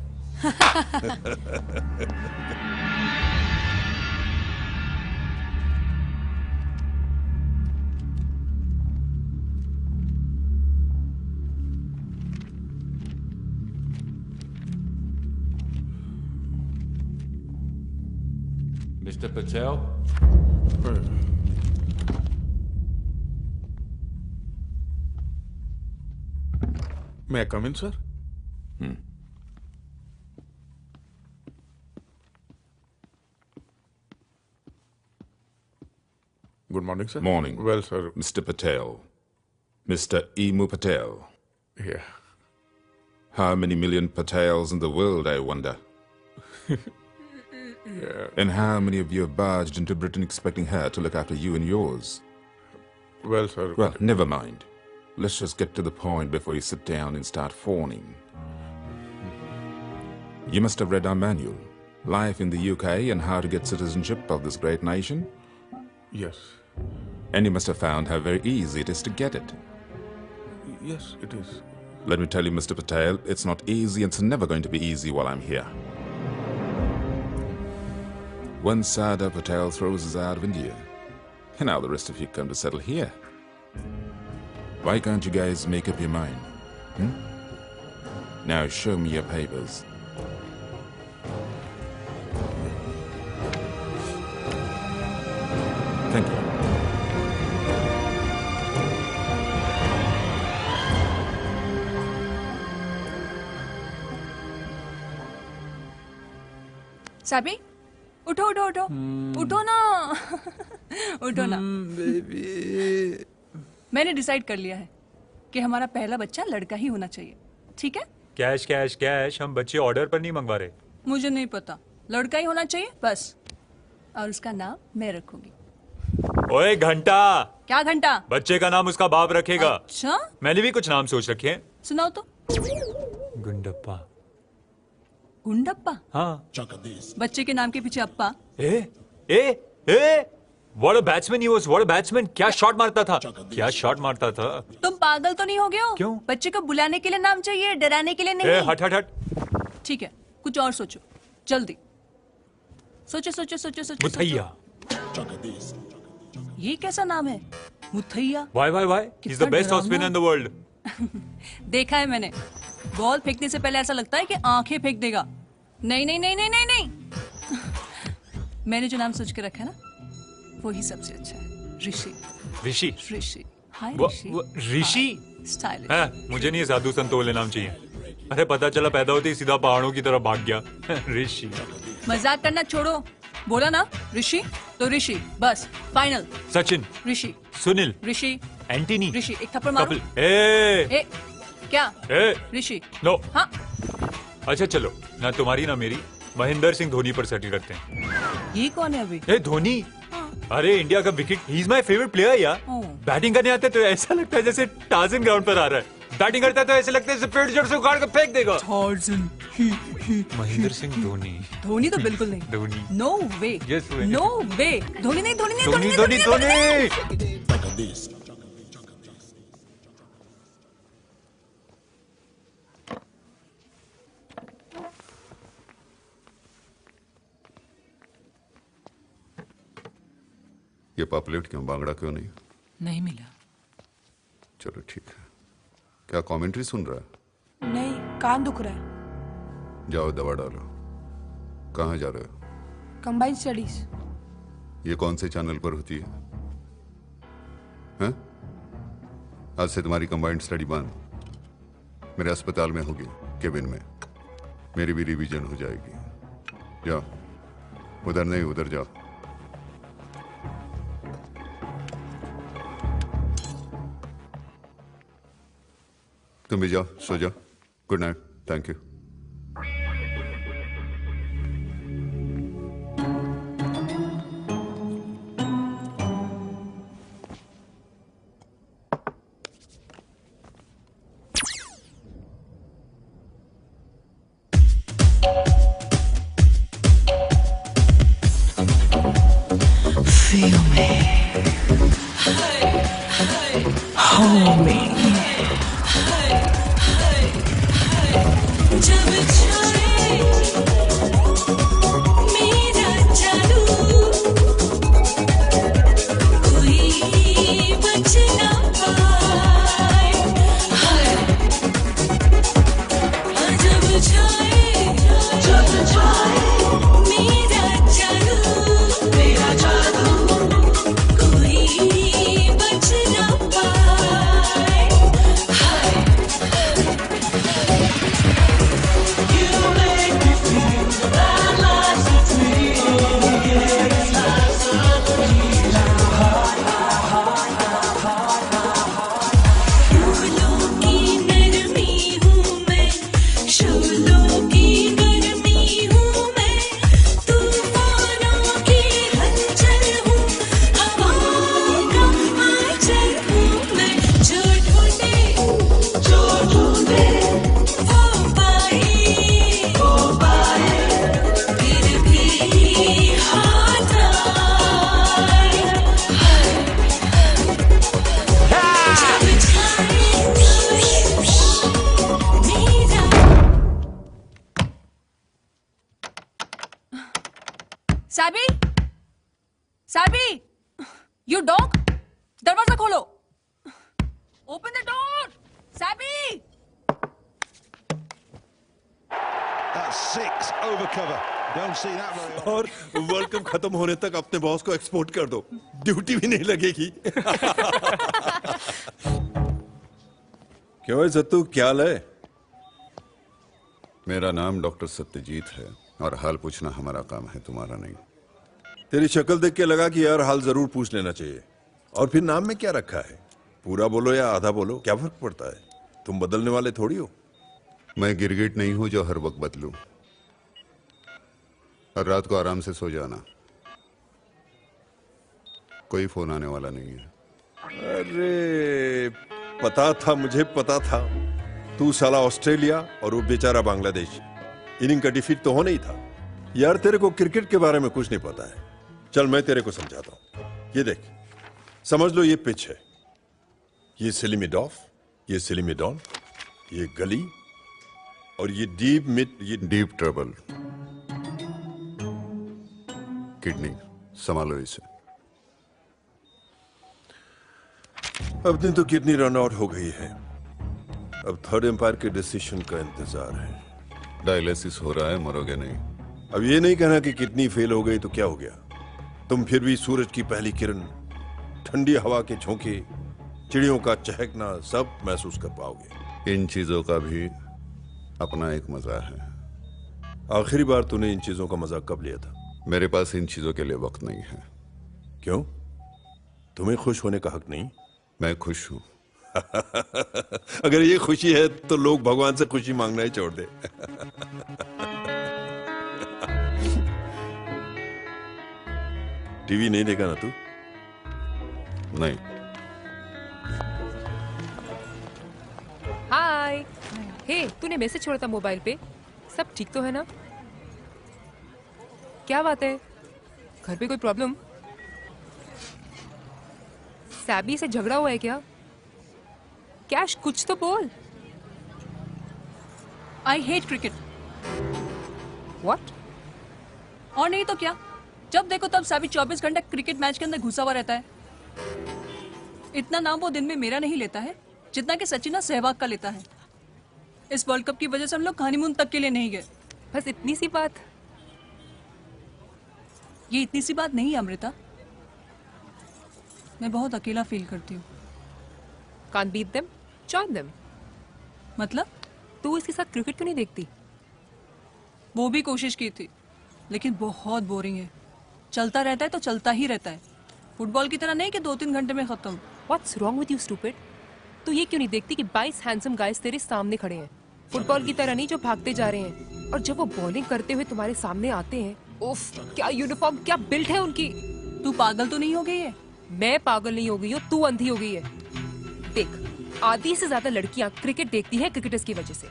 Mr. Patel? May I come in, sir? Good morning, sir. Morning. Well, sir. Mr. Patel. Mr. Emu Patel. Yeah. How many million Patels in the world, I wonder? Yeah. And how many of you have barged into Britain expecting her to look after you and yours? Well, sir. Well, never mind. Let's just get to the point before you sit down and start fawning. You must have read our manual, Life in the UK and How to Get Citizenship of this great nation. Yes. And you must have found how very easy it is to get it. Yes, it is. Let me tell you, Mr. Patel, it's not easy and it's never going to be easy while I'm here. One Sardar Patel throws us out of India, and now the rest of you come to settle here. Why can't you guys make up your mind? Now show me your papers. Thank you. Sabi, उठो उठो उठो, उठो ना। उठो ना। Baby, मैंने decide कर लिया है कि हमारा पहला बच्चा लड़का ही होना चाहिए, ठीक है? कैश कैश कैश, हम बच्चे ऑर्डर पर नहीं मंगवा रहे। मुझे नहीं पता, लड़का ही होना चाहिए बस, और उसका नाम मैं रखूंगी। ओए घंटा। क्या घंटा? बच्चे का नाम उसका बाप रखेगा। अच्छा? मैंने भी कुछ नाम सोच रखे हैं। सुनाओ तो। गुंडप्पा। गुंडप्पा? हाँ। बच्चे के नाम के पीछे अप्पा? What a batsman he was, what a batsman. क्या शॉट मारता था, क्या शॉट मारता था। तुम पागल तो नहीं हो गए हो? क्यों? बच्चे को बुलाने के लिए नाम चाहिए, डराने के लिए नहीं। हट हट हट। ठीक है, कुछ और सोचो, जल्दी सोचो सोचो सोचो सोचो। मुथैया। ये कैसा नाम है, Muttiah? Why? He's the best off spinner in the world. देखा है मैंने, बॉल फेंकने से पहले ऐसा लगता है कि आंखें फेंक देगा। नहीं नहीं नहीं नहीं नहीं नहीं। मैंने जो नाम सोच के रखा है ना, वही सबसे अच्छा है, ऋषि। ऋषि? ऋषि। हाय ऋषि। ऋषि? स्टाइलिश। मुझे नहीं साधु संत वाले नाम चाहिए। अरे पता चला पैदा होते ही सीधा पहाड़ों की तरफ भाग गया। ऋषि। मजाक करना छोड़ो। बोला ना ऋषि तो ऋषि, बस फाइनल। सचिन, ऋषि, सुनील, ऋषि, एंटनी, ऋषि। एक थप्पड़ मारो। कपिल। ए, क्या? ए, ऋषि। नो। हाँ। अच्छा चलो, ना तुम्हारी ना मेरी, महेंद्र सिंह धोनी पर सेटल करते हैं। ये कौन है अभी? ए धोनी, अरे इंडिया का wicket, he is my favourite player यार। बैटिंग करने आते तो ऐसा लगता है जैसे टार्जन ग्राउंड पर आ रहा है, बैटिंग करता है तो ऐसे लगता है जैसे पेड़ जड़ से उखाड़ कर फेंक देगा। टार्जन। महेंद्र सिंह धोनी। धोनी तो बिल्कुल नहीं। धोनी। नो वे। यस वे। नो वे। धोनी नहीं, धोनी नहीं, धोनी, धोनी, धोनी। ये पापलेट क्यों, बांगड़ा क्यों नहीं? नहीं मिला। चलो ठीक है। क्या कमेंट्री सुन रहा है? नहीं, कान दुख रहा है। जाओ दवा डालो। कहाँ जा रहे हो? Combined studies. ये कौन से चैनल पर होती है? हैं? आज से तुम्हारी कंबाइंड स्टडी बंद। मेरे अस्पताल में होगी, केबिन में। मेरी भी रिवीजन हो जाएगी। जाओ। उधर नहीं, उधर जाओ। तुम भी जाओ, सो जाओ। Good night. Thank you. Feel me. Hold me. जब छाए मेरा जादू, कोई बच ना पाए। जब छाए मेरा जादू, कोई बच ना पाए। साबी, साबी, यू डॉग, दरवाजा खोलो। Open the door, Sabi. That's 6 over cover. Don't see that very often. और वर्ल्ड कप खत्म होने तक अपने बॉस को एक्सपोर्ट कर दो, ड्यूटी भी नहीं लगेगी। क्यों है सत्तू, क्या हाल है? मेरा नाम डॉक्टर सत्यजीत है और हाल पूछना हमारा काम है, तुम्हारा नहीं। तेरी शक्ल देख के लगा कि यार हाल जरूर पूछ लेना चाहिए। और फिर नाम में क्या रखा है? पूरा बोलो या आधा बोलो, क्या फर्क पड़ता है? तुम बदलने वाले थोड़ी हो। मैं गिरगिट नहीं हूं जो हर वक्त बदलूं। और रात को आराम से सो जाना, कोई फोन आने वाला नहीं है। अरे पता था, मुझे पता था। तू साला ऑस्ट्रेलिया और वो बेचारा बांग्लादेश, इनिंग का डिफीट तो होना ही था। यार तेरे को क्रिकेट के बारे में कुछ नहीं पता है। चल मैं तेरे को समझाता हूं। ये देख, समझ लो ये पिच है, ये सिलिमिड ऑफ, ये सिलिमिड ऑन, ये गली, और ये डीप मिड, ये डीप ट्रबल। किडनी, संभालो इसे। अपनी तो किडनी रन आउट हो गई है, अब थर्ड एम्पायर के डिसीजन का इंतजार है। डायलिसिस हो रहा है, मरोगे नहीं। अब ये नहीं कहना कि किडनी फेल हो गई तो क्या हो गया, तुम फिर भी सूरज की पहली किरण, ठंडी हवा के झोंके, चिड़ियों का चहकना सब महसूस कर पाओगे। इन चीजों का भी अपना एक मजा है। आखिरी बार तूने इन चीजों का मजाक कब लिया था? मेरे पास इन चीजों के लिए वक्त नहीं है। क्यों? तुम्हें खुश होने का हक नहीं? मैं खुश हूं। अगर ये खुशी है तो लोग भगवान से खुशी मांगना ही छोड़ दे। टीवी नहीं देखा ना तू? नहीं। हाय। हे, तूने मैसेज छोड़ा था मोबाइल पे। सब ठीक तो है ना? क्या बात है? घर पे कोई प्रॉब्लम? सैबी से झगड़ा हुआ है क्या? कैश कुछ तो बोल। I hate cricket. व्हाट? और नहीं तो क्या, जब देखो तब सैबी 24 घंटे क्रिकेट मैच के अंदर घुसा हुआ रहता है। इतना नाम वो दिन में मेरा नहीं लेता है जितना कि सचिन सहवाग का लेता है। इस वर्ल्ड कप की वजह से हम लोग हनीमून तक के लिए नहीं गए। बस इतनी सी बात? ये इतनी सी बात नहीं है अमृता, मैं बहुत अकेला फील करती हूँ। Can't beat them, join them। मतलब? तू इसके साथ क्रिकेट क्यों नहीं देखती? वो भी कोशिश की थी, लेकिन बहुत बोरिंग है। चलता रहता है तो चलता ही रहता है। फुटबॉल की तरह नहीं कि 2-3 घंटे में खत्म। What's wrong with you, stupid? तू ये क्यों नहीं देखती कि 22 हैंडसम गाइस तेरे सामने खड़े हैं? फुटबॉल की तरह नहीं जो भागते जा रहे हैं। और जब वो बॉलिंग करते हुए तुम्हारे सामने आते हैं, उफ, क्या यूनिफॉर्म, क्या बिल्ट है उनकी। तू पागल तो नहीं हो गई है? मैं पागल नहीं हो गई हूँ, तू अंधी हो गई है। देख, आधी से ज्यादा लड़कियां क्रिकेट देखती हैं क्रिकेटर्स की वजह से,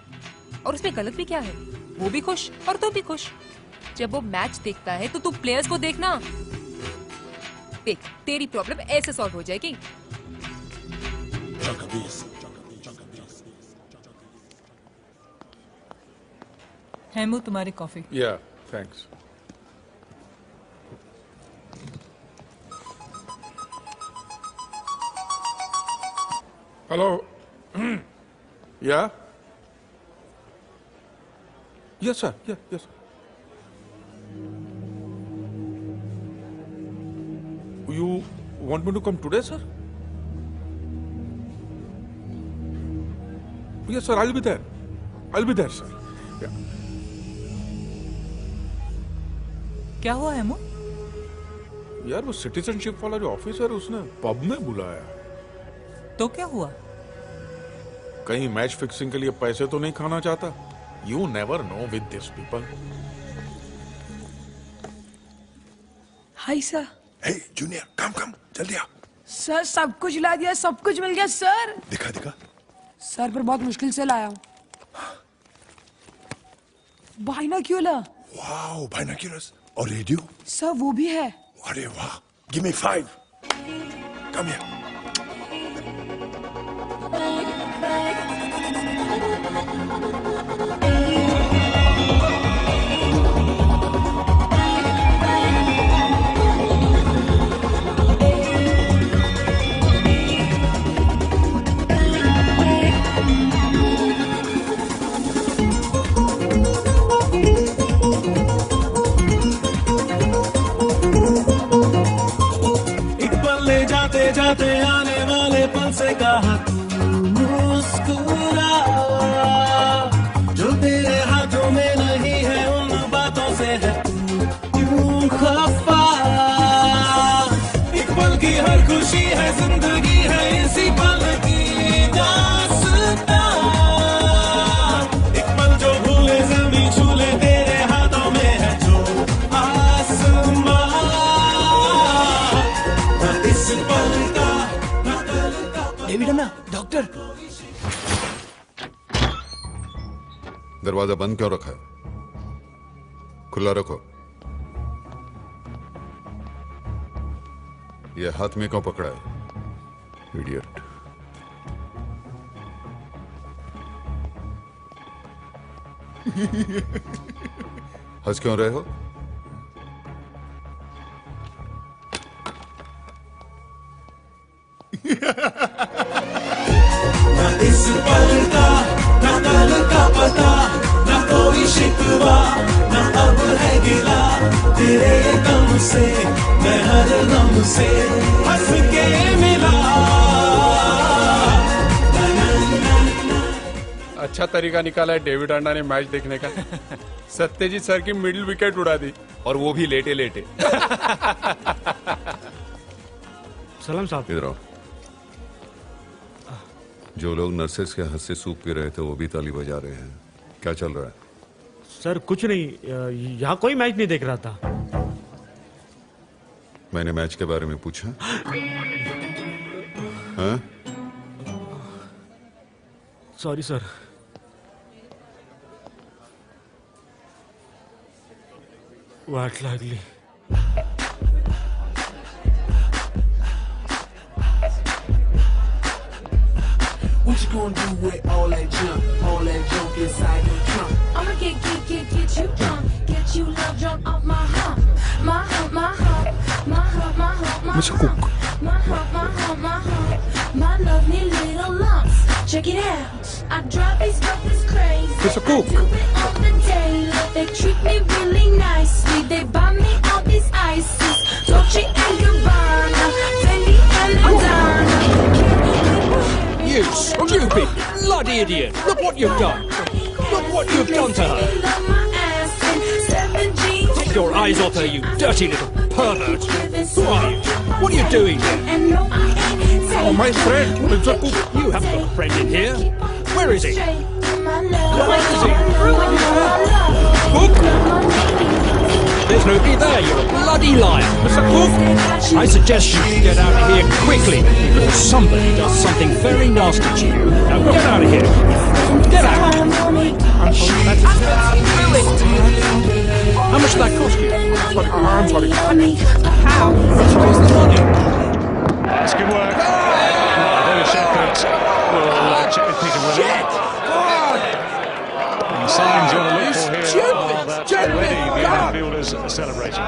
और उसमें गलत भी क्या है? वो भी खुश और तू भी खुश। जब वो मैच देखता है तो तू प्लेयर्स को देखना। देख, तेरी प्रॉब्लम ऐसे सॉल्व हो जाएगी। हेमू, तुम्हारी कॉफी। या, थैंक्स। हेलो। या? Yes sir, yes. You want me to come today, sir? Yes, sir. I'll be there. Sir. Yeah. क्या हुआ हेमू? यार वो सिटीजनशिप वाला जो ऑफिसर है उसने पब में बुलाया। तो क्या हुआ? कहीं मैच फिक्सिंग के लिए पैसे तो नहीं खाना चाहता? You never know with these people. Hi sir. Hey junior, come जल्दी आ। सर सब कुछ ला दिया, सब कुछ मिल गया सर। दिखा। सर पर बहुत मुश्किल से लाया हूँ। बाइनोक्यूलर। Wow, binoculars. और रेडियो? सर वो भी है। अरे वाह, गिव मी 5। Come here. जाते आने वाले पल से कहा तू मुस्कुरा, जो तेरे हाथों में नहीं है उन बातों से है तू क्यों खफा। एक पल की हर खुशी है जिंदगी है इसी पल की दास्तां। एक पल जो भूले ज़मीं छूले तेरे हाथों में है जो आसमां। इस पल डेविड अन्ना, डॉक्टर। दरवाजा बंद क्यों रखा है? खुला रखो। ये हाथ में क्यों पकड़ा है? इडियट। हंस क्यों रहे हो? ना इस पल का ना कल का पता, ना कोई शिकवा ना अब है गिला। तेरे गम से मैं हर गम से हंस के मिला। अच्छा तरीका निकाला है डेविड अन्ना ने मैच देखने का। सत्यजीत सर की मिडिल विकेट उड़ा दी, और वो भी लेटे लेटे। सलाम साहब। इधर आओ। जो लोग नर्सेस के हाथ से सूप पी रहे थे वो भी ताली बजा रहे हैं। क्या चल रहा है? सर कुछ नहीं, यहाँ कोई मैच नहीं देख रहा था। मैंने मैच के बारे में पूछा? हाँ? Sorry sir. वाट लागली। What you gonna do with all that junk inside your trunk? I'ma get you drunk, get you love drunk off my hump, my hump, my hump, my hump, my hump, my Mr. hump, Cook. my hump, my hump, my hump, my lovely little lumps. Check it out, I drive these brothers crazy. Mr. Cook. I do it on the daily. They treat me really nicely. They buy me all these ices, Dolce and Gabbana, Fendi and Madonna. You stupid, bloody idiot! Look what you've done! Look what you've done to her! Take your eyes off her, you dirty little pervert! Who are you? What are you doing here? Oh, my friend, Mr. Cook. You haven't got a friend in here. Where is he? Where is he? Cook! There's nobody there, you're a bloody liar! Mr. Cook! I suggest you get out of here quickly, or somebody does something very nasty to you. Now get out of here! Get out! I'm sorry. How much did that cost you? I'm sorry. How? Where's the money? That's good work. David Shepherd will check with Peter Williams. The signs you're going to look for here are that already the infielders are celebrating.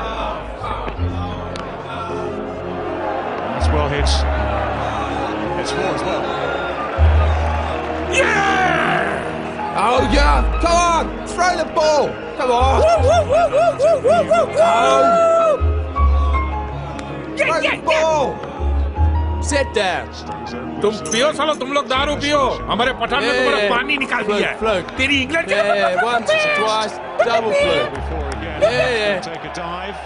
That's well hit. It's four as well. Yeah! Oh yeah! Come on! Throw the ball! Come on! Throw the ball! Sit down. तुम पियो सालो, तुम लोग दारू पियो। हमारे पठान में तुम्हारा पानी निकाल दिया है। तेरी इंग्लैंड के once, twice, double fluke. Yeah. Take a dive.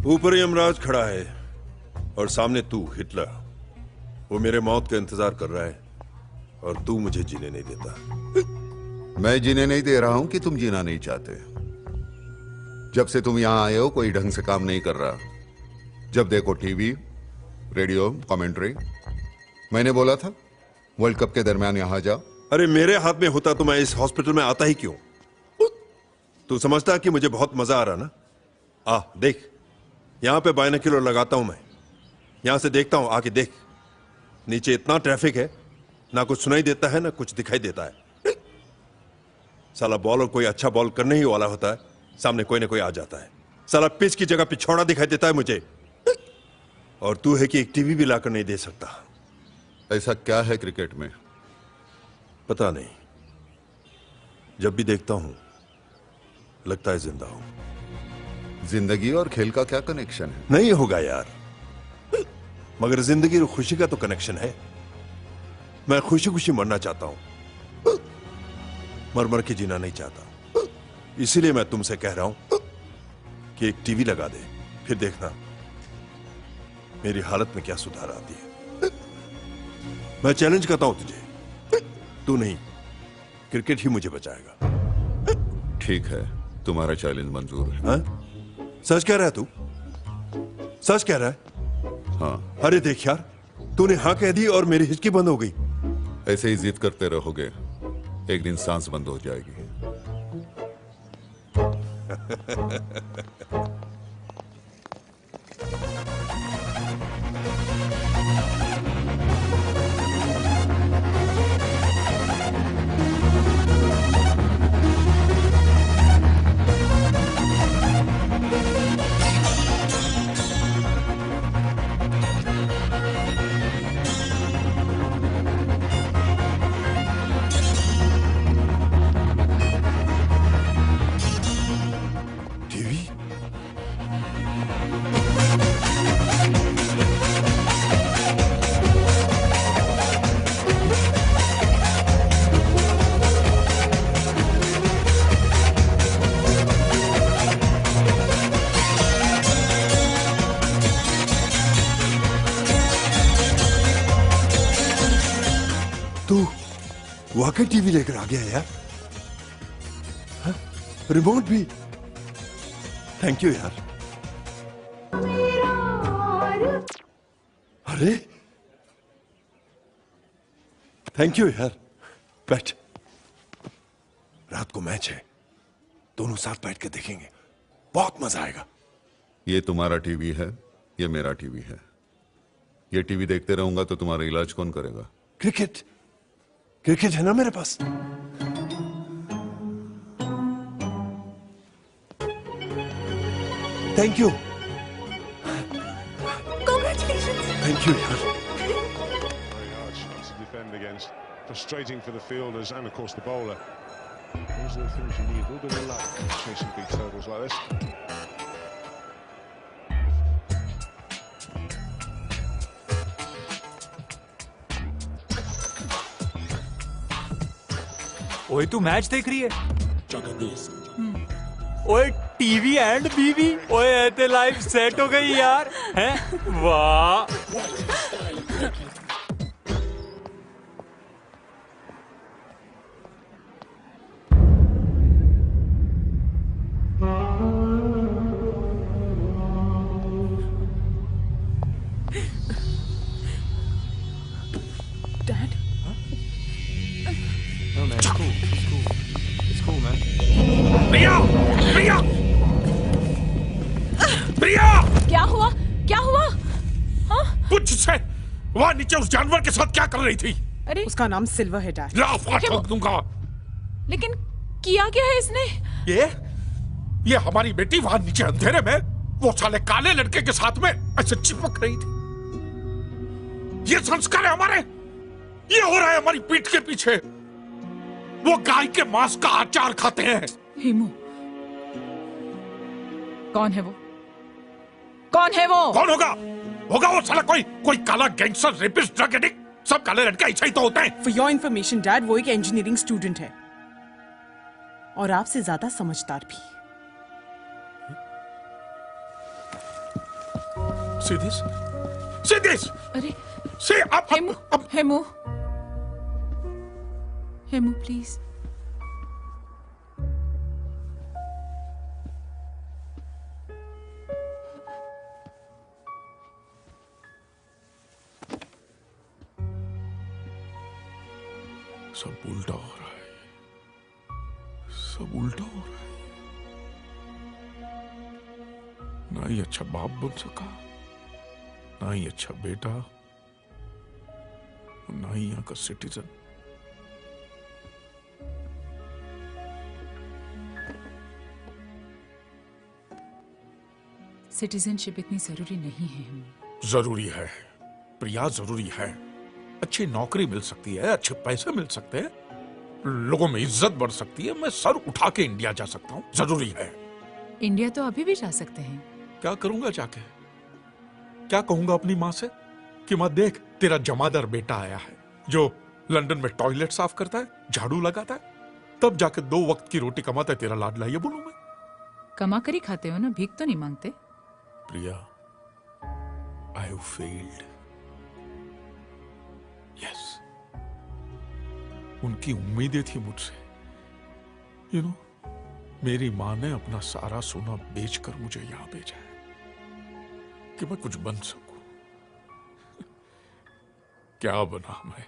ऊपर यमराज खड़ा है और सामने तू हिटलर। वो मेरे मौत का इंतजार कर रहा है और तू मुझे जीने नहीं देता। मैं जीने नहीं दे रहा हूं कि तुम जीना नहीं चाहते। जब से तुम यहां आए हो कोई ढंग से काम नहीं कर रहा। जब देखो टीवी, रेडियो, कमेंट्री। मैंने बोला था वर्ल्ड कप के दरमियान यहां जाओ। अरे मेरे हाथ में होता तो मैं इस हॉस्पिटल में आता ही क्यों? तू समझता कि मुझे बहुत मजा आ रहा ना? देख, यहां पे बाइनोक्यूलर लगाता हूं मैं। यहां से देखता हूं, आके देख। नीचे इतना ट्रैफिक है, ना कुछ सुनाई देता है ना कुछ दिखाई देता है। साला बॉलर कोई अच्छा बॉल करने ही वाला होता है, सामने कोई ना कोई आ जाता है। साला पिच की जगह पिछौड़ा दिखाई देता है मुझे। और तू है कि एक टीवी भी लाकर नहीं दे सकता। ऐसा क्या है क्रिकेट में? पता नहीं, जब भी देखता हूं लगता है जिंदा हूं। जिंदगी और खेल का क्या कनेक्शन है? नहीं होगा यार, मगर जिंदगी और खुशी का तो कनेक्शन है। मैं खुशी खुशी मरना चाहता हूं, मर मर के जीना नहीं चाहता। इसीलिए मैं तुमसे कह रहा हूं कि एक टीवी लगा दे, फिर देखना मेरी हालत में क्या सुधार आती है। मैं चैलेंज करता हूं तुझे, तू नहीं क्रिकेट ही मुझे बचाएगा। ठीक है, तुम्हारा चैलेंज मंजूर है। हाँ? सच कह रहा है तू? सच कह रहा है? हाँ। अरे देख यार, तूने हाँ कह दी और मेरी हिचकी बंद हो गई। ऐसे ही जिद करते रहोगे, एक दिन सांस बंद हो जाएगी। वाकई टीवी लेकर आ गया यार। हाँ? रिमोट भी। थैंक यू यार। अरे थैंक यू यार। बैठ। रात को मैच है, दोनों साथ बैठ के देखेंगे, बहुत मजा आएगा। ये तुम्हारा टीवी है, ये मेरा टीवी है। ये टीवी देखते रहूंगा तो तुम्हारा इलाज कौन करेगा? क्रिकेट, क्रिकेट है ना मेरे पास। Thank you. थैंक यू यार। Defend against, frustrating for the fielders and of course the bowler. Those are the things you need, a little bit of luck chasing big totals like this. ओए तू match देख रही है? ओए TV and बीवी, ओए ऐसे लाइफ सेट हो गई यार, हैं? वाह। क्या हुआ? क्या हुआ? हाँ? कुछ से वहाँ नीचे उस जानवर के साथ क्या कर रही थी? अरे उसका नाम सिल्वर है डैड। ला ठोक दूंगा। लेकिन किया क्या है इसने? ये हमारी बेटी वहाँ नीचे अंधेरे में वो साले काले लड़के के साथ में ऐसे चिपक रही थी। ये संस्कार है हमारे। ये हो रहा है हमारी पीठ के पीछे। वो गाय के मांस का अचार खाते हैं। हेमू, कौन है वो? कौन है वो? कौन होगा? होगा वो साला कोई काला गैंगस्टर, रेपिस्ट, ड्रग एडिक्ट। सब काले लड़के ऐसा ही तो होते हैं। फॉर योर इन्फॉर्मेशन डैड, वो एक इंजीनियरिंग स्टूडेंट है और आपसे ज्यादा समझदार भी। See this? See this? अरे See up. Hemu, Hemu please. सब उल्टा हो रहा है। सब उल्टा हो रहा है। ना ही अच्छा बाप बन सका, ना ही अच्छा बेटा, ना ही यहाँ का सिटीजन। सिटीजनशिप इतनी जरूरी नहीं है। जरूरी है प्रिया, जरूरी है। अच्छी नौकरी मिल सकती है, अच्छे पैसे मिल सकते हैं, लोगों में इज्जत बढ़ सकती है, मैं सर उठा के इंडिया जा सकता हूँ। जरूरी है। इंडिया तो अभी भी जा सकते हैं। क्या करूंगा जाके? क्या कहूंगा अपनी माँ से कि माँ देख, तेरा जमादार बेटा आया है जो लंदन में टॉयलेट साफ करता है, झाड़ू लगाता है, तब जाके 2 वक्त की रोटी कमाता है तेरा लाडला। ये बोलूं मैं? कमा कर ही खाते हो ना, भीख तो नहीं मांगते। प्रिया, आई हैव फेल्ड। यस, उनकी उम्मीदें थी मुझसे। यू नो, मेरी माँ ने अपना सारा सोना बेचकर मुझे यहां भेजा है कि मैं कुछ बन सकूं। क्या बना मैं?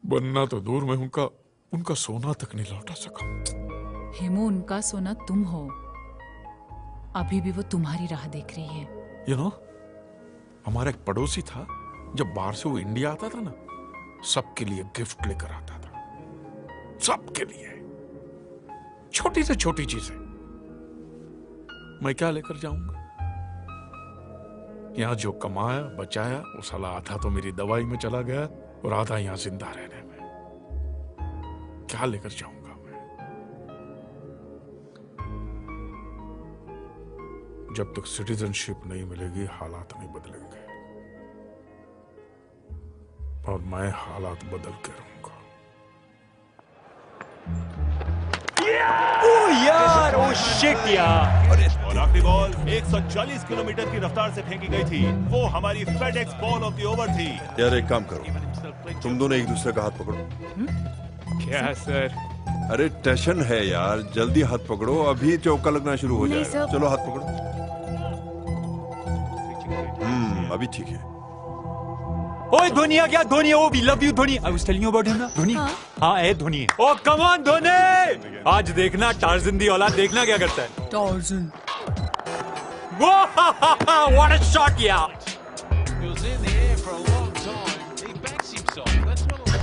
बनना तो दूर में, उनका सोना तक नहीं लौटा सका। हेमू, उनका सोना तुम हो। अभी भी वो तुम्हारी राह देख रही है। यू नो, हमारा एक पड़ोसी था, जब बाहर से वो इंडिया आता था ना, सबके लिए गिफ्ट लेकर आता था। सबके लिए छोटी से छोटी चीजें। मैं क्या लेकर जाऊंगा? यहां जो कमाया बचाया वो साला आधा तो मेरी दवाई में चला गया और आधा यहां जिंदा रहने में। क्या लेकर जाऊंगा मैं? जब तक सिटीजनशिप नहीं मिलेगी हालात नहीं बदलेंगे, और मैं हालात बदल के रहूंगा। ओ यार, ओ शिट यार। आखिरी बॉल 140 किलोमीटर की रफ्तार से फेंकी गई थी। वो हमारी FedEx ball of the over थी। यार एक काम करो, तुम दोनों एक दूसरे का हाथ पकड़ो। क्या सर? अरे टेंशन है यार, जल्दी हाथ पकड़ो, अभी चौका लगना शुरू हो जाएगा। चलो हाथ पकड़ो। अभी ठीक है। ओए धोनी आ गया, Dhoni, oh we love you Dhoni. I was telling you about him ना, धोनी। हाँ है Dhoni. Oh come on Dhoni, आज देखना टार्जन दी औलाद, देखना क्या करता है। टार्जन। व्हाट अ शॉट यार। He was in the air for a long time. He backs himself. That's not a lot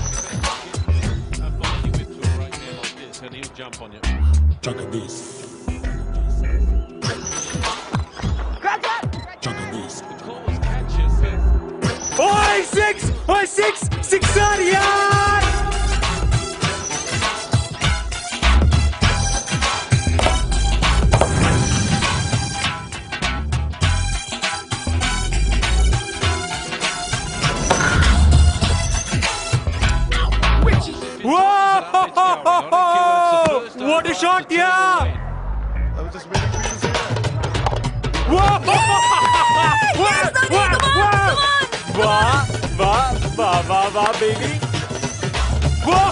of biting whip to a break man like this, and he'll jump on you. Chunk of this. Chunk of this. The call was catches. ओए six, ओए sixer यार। What a shot, yeah! वाह baby. What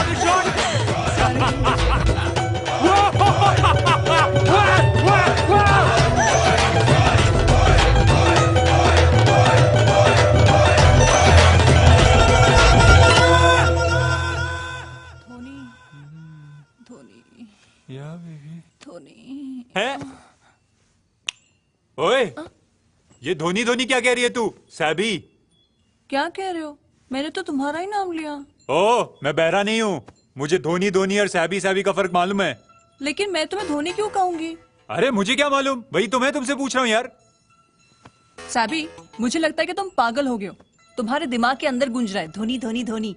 a shot! है? ओए, ये धोनी धोनी क्या कह रही है तू? सैबी क्या कह रहे हो? मैंने तो तुम्हारा ही नाम लिया। ओ, मैं बहरा नहीं हूँ, मुझे धोनी धोनी और सैबी सैबी का फर्क मालूम है। लेकिन मैं तुम्हें धोनी क्यों कहूंगी? अरे मुझे क्या मालूम, वही तो मैं तुमसे पूछ रहा हूँ यार। सैबी, मुझे लगता है कि तुम पागल हो गए हो। तुम्हारे दिमाग के अंदर गूंज रहा है धोनी धोनी धोनी।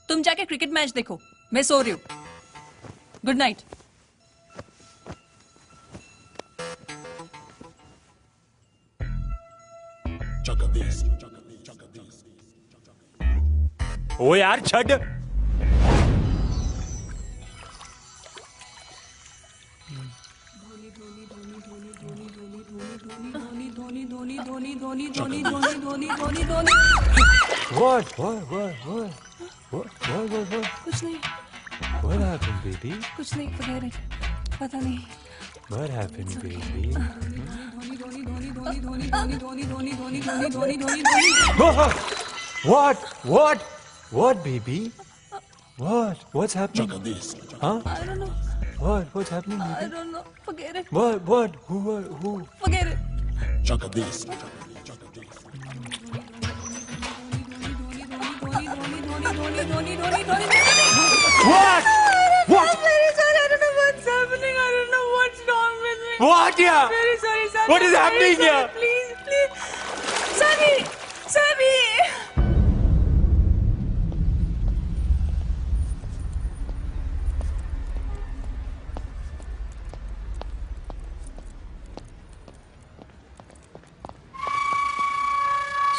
तुम जाके क्रिकेट मैच देखो, मैं सो रही हूँ। Good night. ओ यार छट। What? कुछ नहीं। What happened, baby? कुछ नहीं, वगैरह पता नहीं। What happened, baby? What, baby? What's happening? Huh? I don't know. What's happening? I don't know. Forget it. What? Who? Forget it. Chunk of this. What? I'm very sorry. I don't know what's happening. I don't know what's wrong with me. What, yeah? I'm very sorry, Sabi. What is happening here? Please. Sabi.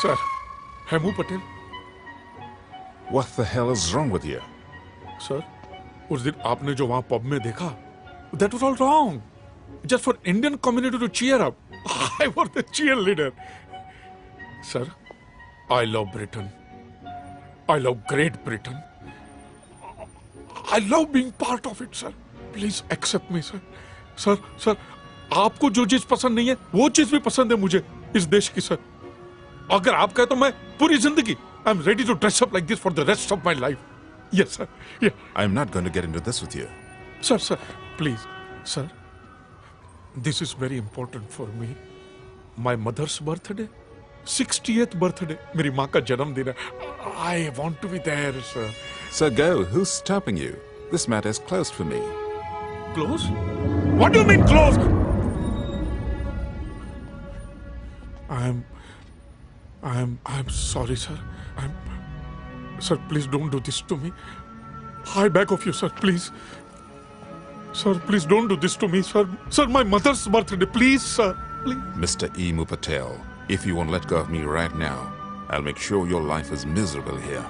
Sir, Hemu Patel. What the hell is wrong with you? Sir, उस दिन आपने जो वहां pub में देखा, that was all wrong. Just for Indian community to cheer up. I was the cheerleader. Sir, I love Britain. I love Great Britain. I love being part of it, sir. Please accept me, sir. Sir, आपको जो चीज पसंद नहीं है, वो चीज भी पसंद है मुझे इस देश की, सर। अगर आप कहे तो मैं पूरी जिंदगी I'm ready to dress up like this for the rest of my life. Yes, sir. Yeah. I'm not going to get into this with you. Sir, please, sir. This is very important for me. My mother's birthday, 60th birthday. मेरी माँ का जन्मदिन है. I want to be there, sir. So go. Who's stopping you? This matter is closed for me. Closed? What do you mean closed? I'm sorry, sir. Sir, please don't do this to me. I beg of you, sir, please. Sir, please don't do this to me, sir. Sir, my mother's birthday, please, sir. Please. Mr. Emu Patel, if you won't let go of me right now, I'll make sure your life is miserable here.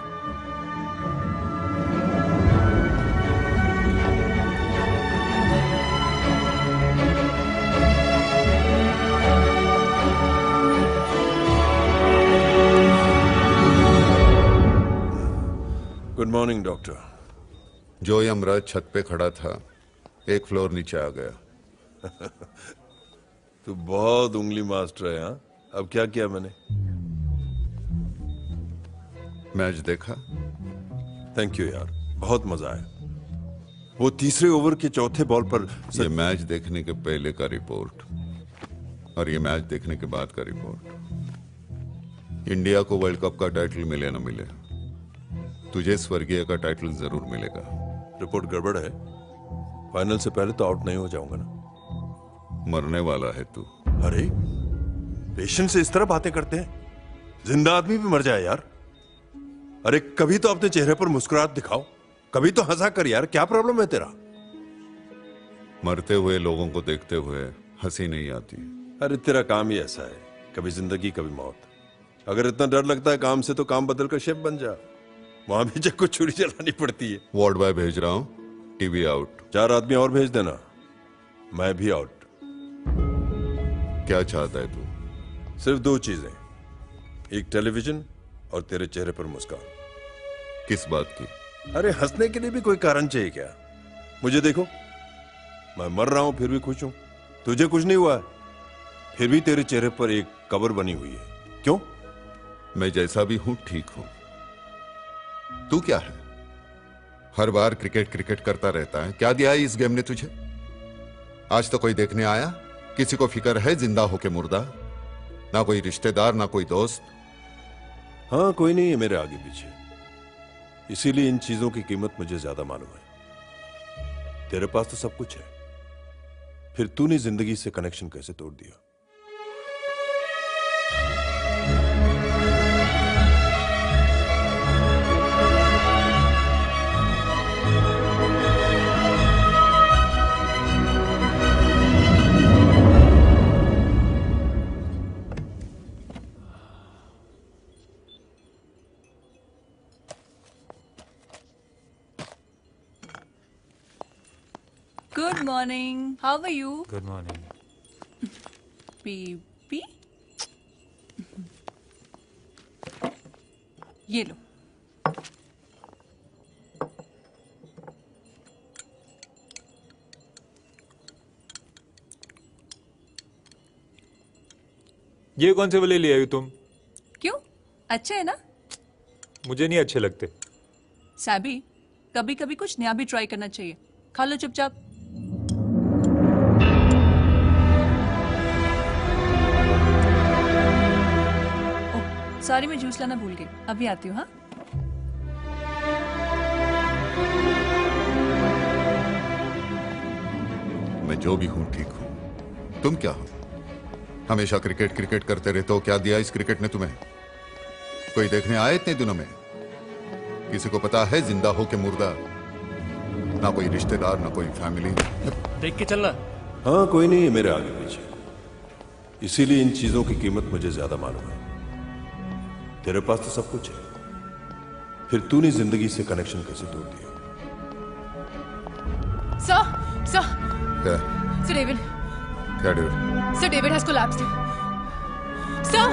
Morning doctor. जो यमराज छत पे खड़ा था, एक floor नीचे आ गया। तू बहुत उंगली मास्टर है। हाँ, अब क्या किया मैंने? मैच देखा? थैंक यू यार, बहुत मजा आया। वो तीसरे ओवर के चौथे बॉल पर ये मैच देखने के पहले का रिपोर्ट और ये मैच देखने के बाद का रिपोर्ट। इंडिया को वर्ल्ड कप का टाइटल मिले ना मिले, तुझे स्वर्गीय का टाइटल जरूर मिलेगा। रिपोर्ट गड़बड़ है। फाइनल से पहले तो आउट नहीं हो जाऊंगा ना। मरने वाला है तू। अरे पेशेंट से इस तरह बातें करते हैं? जिंदा आदमी भी मर जाए यार। अरे कभी तो अपने चेहरे पर मुस्कुराहट दिखाओ, कभी तो हंसा कर यार। क्या प्रॉब्लम है तेरा? मरते हुए लोगों को देखते हुए हंसी नहीं आती। अरे तेरा काम ही ऐसा है, कभी जिंदगी कभी मौत। अगर इतना डर लगता है काम से तो काम बदल कर शेफ बन जा। वहां भी जब को छुरी चलानी पड़ती है। वार्ड बॉय भेज रहा हूं, टीवी आउट। 4 आदमी और भेज देना, मैं भी आउट। क्या चाहता है तू? सिर्फ 2 चीजें, एक टेलीविजन और तेरे चेहरे पर मुस्कान। किस बात की? अरे हंसने के लिए भी कोई कारण चाहिए क्या? मुझे देखो, मैं मर रहा हूं फिर भी खुश हूं। तुझे कुछ नहीं हुआ है, फिर भी तेरे चेहरे पर एक कब्र बनी हुई है। क्यों? मैं जैसा भी हूं ठीक हूं। तू क्या है? हर बार क्रिकेट क्रिकेट करता रहता है। क्या दिया है इस गेम ने तुझे? आज तो कोई देखने आया? किसी को फिक्र है जिंदा होके मुर्दा? ना कोई रिश्तेदार, ना कोई दोस्त। हाँ, कोई नहीं है मेरे आगे पीछे, इसीलिए इन चीजों की कीमत मुझे ज्यादा मालूम है। तेरे पास तो सब कुछ है, फिर तूने जिंदगी से कनेक्शन कैसे तोड़ दिया? Good morning. How are you? Good morning. Baby. ये लो। ये कौन से वाले ले आई हो तुम? क्यों? अच्छे है ना? मुझे नहीं अच्छे लगते। सैबी, कभी कभी कुछ नया भी ट्राई करना चाहिए। खा लो चुपचाप। सॉरी, मैं जूस लाना भूल गई। अभी आती हूँ। हाँ, मैं जो भी हूं ठीक हूं। तुम क्या हो? हमेशा क्रिकेट क्रिकेट करते रहते हो। क्या दिया इस क्रिकेट ने तुम्हें? कोई देखने आए इतने दिनों में? किसी को पता है जिंदा हो के मुर्दा? ना कोई रिश्तेदार, ना कोई फैमिली। देख के चलना। हाँ, कोई नहीं है मेरे आगे पीछे, इसीलिए इन चीजों की कीमत मुझे ज्यादा मालूम है। तेरे पास तो सब कुछ है, फिर तूने जिंदगी से कनेक्शन कैसे तोड़ दिया? Sir, क्या? Sir David, क्या David? Sir David has collapsed. Sir,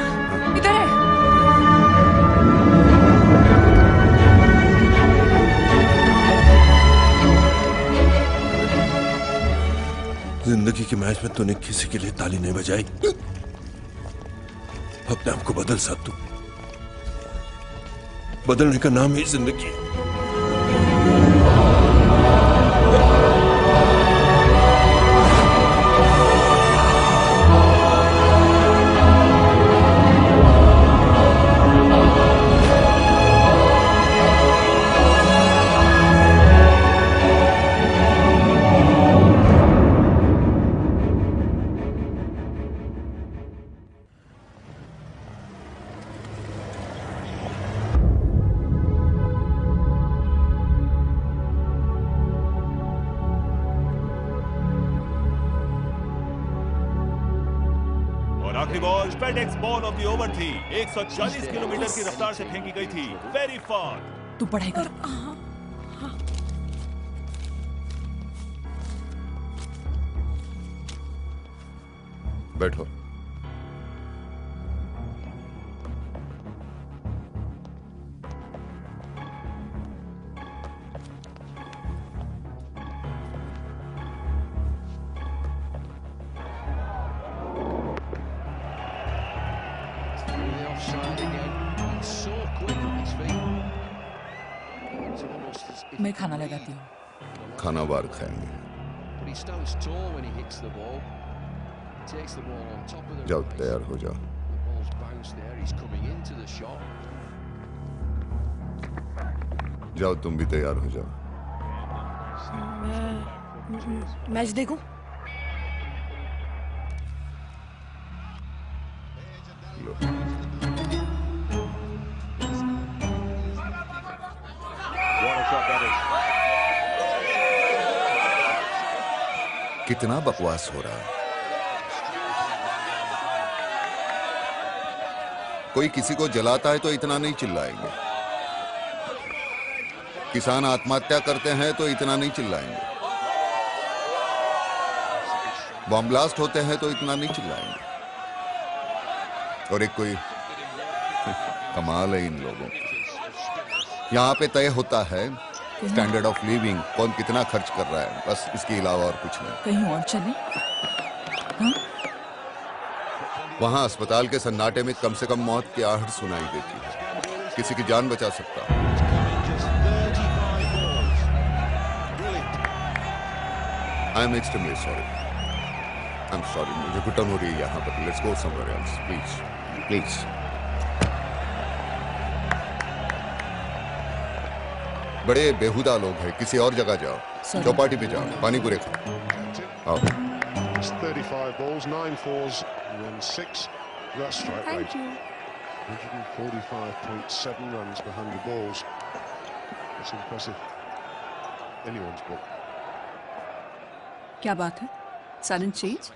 इधर है। जिंदगी के मैच में तूने किसी के लिए ताली नहीं बजाई। अपने आप को बदल सकता। बदलने का नाम ही जिंदगी है। आखिरी ball FedEx ball of the over थी। 140 किलोमीटर की रफ्तार से फेंकी गई थी। Very far. तू पढ़ाई कर। बैठो। side again. He's so quick on his feet. It's almost as if मैं खाना लगाती हूँ. खाना बार खाएंगे. But he stands tall when he hits the ball. Takes the ball on top of the जाओ rise. तैयार हो जाओ. The ball's bounced there. He's coming into the shot. जाओ तुम भी तैयार हो जाओ. मैं मैच देखूं? लो. कितना बकवास हो रहा है. कोई किसी को जलाता है तो इतना नहीं चिल्लाएंगे. किसान आत्महत्या करते हैं तो इतना नहीं चिल्लाएंगे. बॉम्ब ब्लास्ट होते हैं तो इतना नहीं चिल्लाएंगे. और एक कोई कमाल है इन लोगों की. यहाँ पे तय होता है स्टैंडर्ड ऑफ लिविंग, कौन कितना खर्च कर रहा है, बस इसके अलावा और कुछ नहीं. कहीं और चले? हाँ? वहां अस्पताल के सन्नाटे में कम से कम मौत की आहट सुनाई देती है. किसी की जान बचा सकता हूं. I am extremely sorry. I am sorry. मुझे घुटन हो रही है यहाँ पर. Let's go somewhere else please. Please. बड़े बेहुदा लोग हैं. किसी और जगह जाओ. चौपाटी पे जाओ. पानी पूरे खाओ. आओ. 35 balls, 9 fours, and 6. That's strike rate. 145.7 runs per 100 balls. That's impressive. Anyone's book. क्या बात है? Sudden change?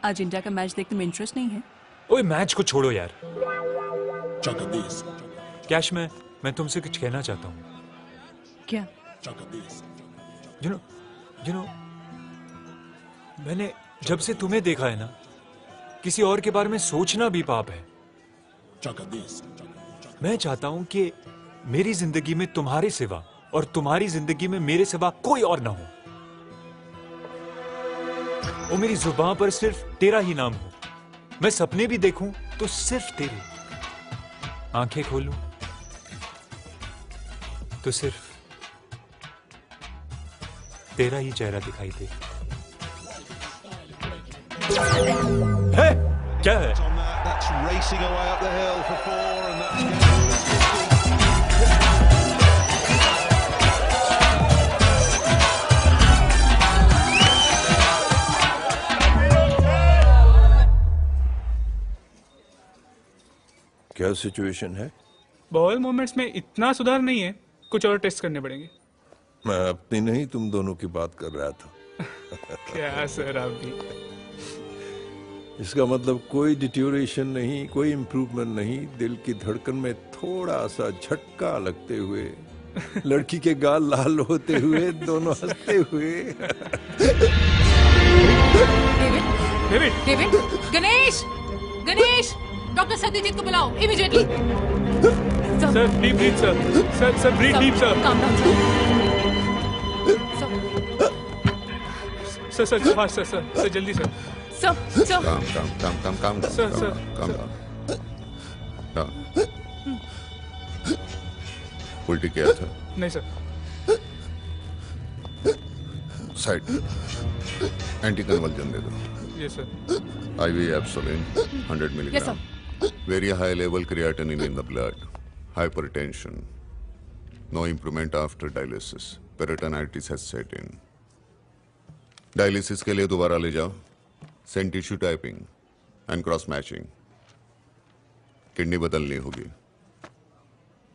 आज इंडिया का मैच देखने में इंटरेस्ट नहीं है? ओए मैच को छोड़ो यार. कैश में मैं तुमसे कुछ कहना चाहता हूँ. क्या? You know, मैंने जब से तुम्हें देखा है ना, किसी और के बारे में सोचना भी पाप है. मैं चाहता हूं कि मेरी जिंदगी में तुम्हारे सिवा और तुम्हारी जिंदगी में मेरे सिवा कोई और ना हो. और मेरी जुबान पर सिर्फ तेरा ही नाम हो. मैं सपने भी देखूं तो सिर्फ तेरे. आंखें खोलूं तो सिर्फ तेरा ही चेहरा दिखाई दे. है? क्या है? That's racing away up the hill for 4, and that's क्या सिचुएशन है? बॉल मोमेंट्स में इतना सुधार नहीं है. कुछ और टेस्ट करने पड़ेंगे. मैं अपनी नहीं तुम दोनों की बात कर रहा था. क्या सर आप भी. इसका मतलब कोई डिट्यूरेशन नहीं, कोई इम्प्रूवमेंट नहीं. दिल की धड़कन में थोड़ा सा झटका लगते हुए, लड़की के गाल लाल होते हुए, दोनों हंसते हुए. David David Ganesh Ganesh doctor Satyajit को बुलाओ immediately. Sir deep breath sir. Sir breathe deep sir. Calm down sir fast sir जल्दी सर. Sir calm sir. उल्टी किया था? नहीं सर. साइड. एंटी कन्वल्जन दे दो. Yes sir. IV एब्सोलिन 100 milligram. Very high level creatinine in the blood. Hypertension. No improvement after dialysis. Peritonitis has set in. Dialysis के लिए दोबारा ले जाओ. Send tissue typing and cross matching. Kidney बदलनी होगी,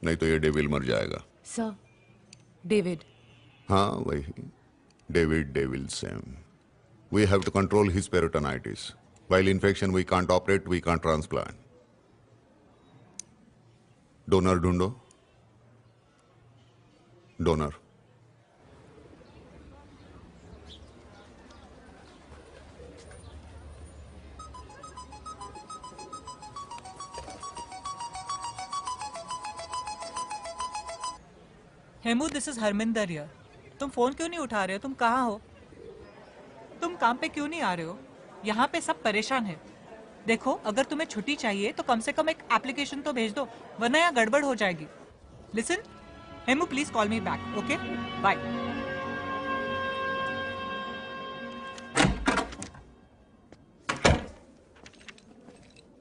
नहीं तो ये डेविल मर जाएगा. Sir David. हाँ वही David devil same. We have to control his peritonitis. While infection we can't operate, we can't transplant. Donor ढूंढो. Donor. Hemu this is Harminder here. तुम फोन क्यों नहीं उठा रहे हो? तुम कहाँ हो? तुम काम पे क्यों नहीं आ रहे हो? यहाँ पे सब परेशान है. देखो, अगर तुम्हें छुट्टी चाहिए तो कम से कम एक एप्लीकेशन तो भेज दो, वरना यहाँ गड़बड़ हो जाएगी। Listen, Hemu please call me back, okay? Bye.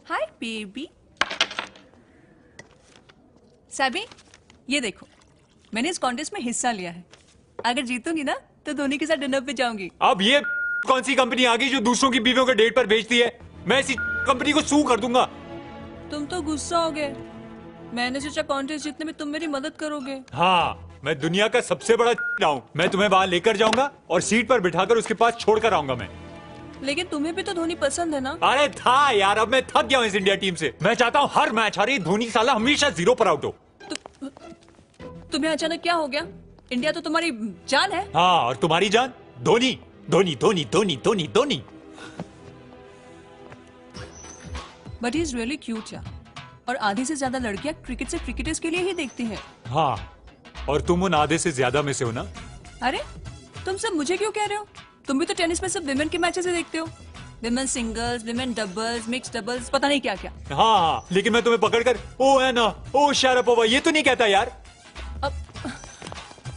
Hi baby. Sabi, ये देखो, मैंने इस कॉन्टेस्ट में हिस्सा लिया है। अगर जीतूंगी ना तो धोनी के साथ डिनर पे जाऊंगी। अब ये कौन सी कंपनी आ गई जो दूसरों की बीवियों को डेट पर भेजती है? मैं इसी कंपनी को सू कर दूंगा। तुम तो गुस्सा हो गए। मैंने सोचा कॉन्टेस्ट जीतने में तुम मेरी मदद करोगे। हाँ, मैं दुनिया का सबसे बड़ा हूँ। मैं तुम्हें वहां लेकर जाऊंगा और सीट पर बिठाकर उसके पास छोड़कर आऊंगा मैं। लेकिन तुम्हें भी तो धोनी पसंद है ना? अरे था यार, अब मैं थक गया हूँ इस इंडिया टीम से। मैं चाहता हूँ हर मैच हारी, धोनी साला हमेशा 0 पर आउट हो। तुम्हें अचानक क्या हो गया? इंडिया तो तुम्हारी जान है। हाँ, और तुम्हारी जान? Dhoni Dhoni Dhoni Dhoni Dhoni Dhoni. But he is really cute यार। और आधी से ज्यादा लड़कियां क्रिकेट से क्रिकेटर्स के लिए ही देखती हैं। हाँ, और तुम उन आधे से ज्यादा में से हो ना? अरे तुम सब मुझे क्यों कह रहे हो? तुम भी तो टेनिस में सब विमेन के मैचेस ही देखते हो। Women singles, women doubles, mix doubles, पता नहीं क्या क्या। हाँ, लेकिन मैं तुम्हें पकड़कर ओ है ना, ओ शारापोवा, ये तो नहीं कहता यार।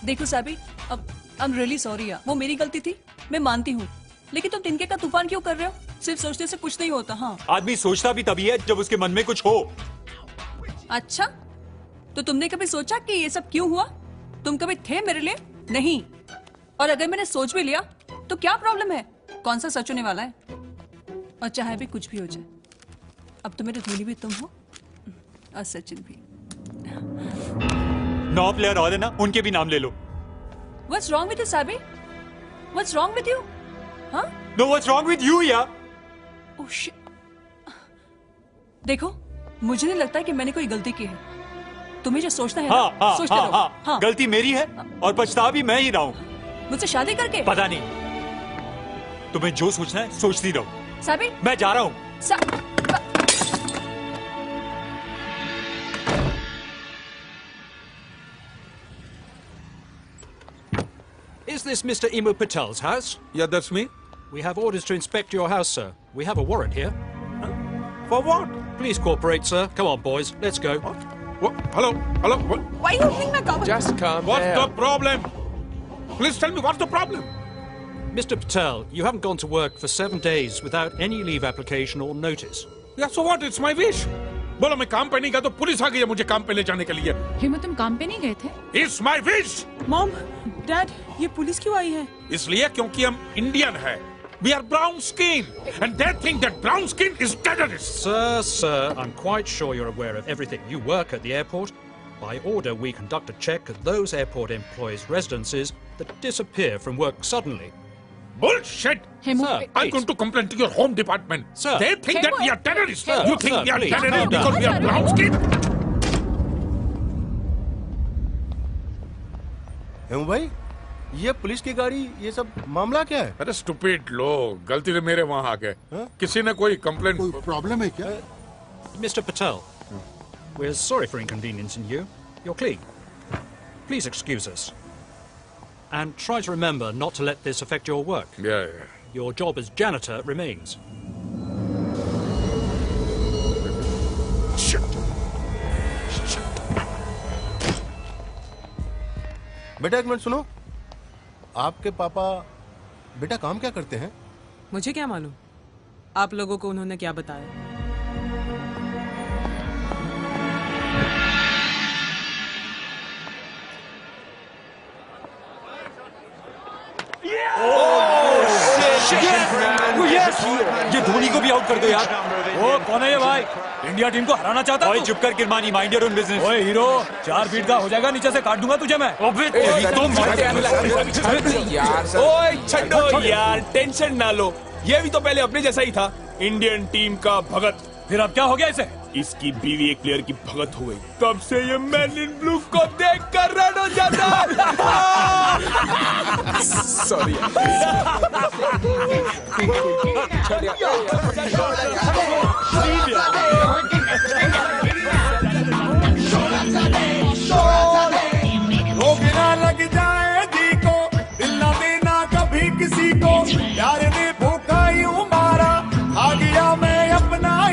देखो साबी, अब आई एम रियली सॉरी यार, वो मेरी गलती थी, मैं मानती हूँ। लेकिन तुम तिनके का तूफान क्यों कर रहे हो? सिर्फ सोचने से कुछ नहीं होता। हाँ, आदमी सोचता भी तभी है जब उसके मन में कुछ हो। अच्छा, तो तुमने कभी सोचा कि ये सब क्यों हुआ? तुम कभी थे मेरे लिए? नहीं। और अगर मैंने सोच भी लिया तो क्या प्रॉब्लम है? कौन सा सच होने वाला है? और चाहे भी कुछ भी हो जाए, अब तो मेरे धोनी भी तुम हो और सचिन भी। 9 प्लेयर और है ना, उनके भी नाम ले लो। What's wrong with you, Sabi? What's wrong with you? हाँ? No, what's wrong with you, यार? Oh shit. देखो, मुझे नहीं लगता कि मैंने कोई गलती की है। तुम्हें जो सोचना है ना, सोचते रहो। हाँ, गलती मेरी है और पछता भी मैं ही रहा हूँ। मुझसे शादी करके? पता नहीं, तुम्हें जो सोचना है सोचती रहो। साबी, मैं जा रहा हूँ। Is this Mr. Imu Patel's house? Yeah, that's me. We have orders to inspect your house, sir. We have a warrant here. For what? Please cooperate, sir. Come on, boys. Let's go. What? Hello? Hello? What? Why are you opening my cupboard? Just calm What's down. the problem? Please tell me what's the problem? Mr. Patel, you haven't gone to work for 7 days without any leave application or notice. Yeah, so what? It's my wish. बोलो मैं काम पे नहीं गया तो police आ गई है मुझे काम पे ले जाने के लिए। हेमू, तुम काम पे नहीं गए थे? It's my wish. Mom, dad, ये पुलिस क्यों आई है? इसलिए क्योंकि हम इंडियन हैं। We are brown skin, and they think that brown skin is terrorists. Sir, I'm quite sure you're aware of everything. You work at the airport. By order, we conduct a check at those airport employees' residences that disappear from work suddenly. Bullshit! Hemu, Sir, I'm going to complain to your home department. Sir. They think that we are terrorists. Sir, You think sir, we are please, terrorists calm down. because we are brown skin? Hemu भाई, ये police की गाड़ी, ये सब मामला क्या है? अरे स्टूपिड लोग, गलती से मेरे वहाँ आ गए। किसी ने कोई कंप्लेंट? कोई प्रॉब्लम है क्या? Mr. Patel, we're sorry for inconveniencing you. You're clean. Please excuse us. And try to remember not to let this affect your work. Yeah. Your job as janitor remains. बेटा एक minute सुनो, आपके पापा बेटा काम क्या करते हैं? मुझे क्या मालूम, आप लोगों को उन्होंने क्या बताया? ये धोनी को भी आउट कर दो यार। ओ कौन है ये भाई? इंडिया टीम को हराना चाहता है? चुप कर Kirmani, mind your own business. ओए हीरो, 4 फीट का हो जाएगा, नीचे से काट दूंगा तुझे मैं। ओए छड्डो यार, टेंशन ना लो, ये भी तो पहले अपने जैसा ही था, इंडियन टीम का भगत। फिर अब क्या हो गया इसे? इसकी बीवी एक प्लेयर की भगत हो गई, तब से ये मैन इन ब्लू को देख कर रन हो जाता है। सॉरी रोकना लग जाए दी को, दिल ना देना कभी किसी को, प्यार ने भूखा यूं मारा, आ गया मैं अपना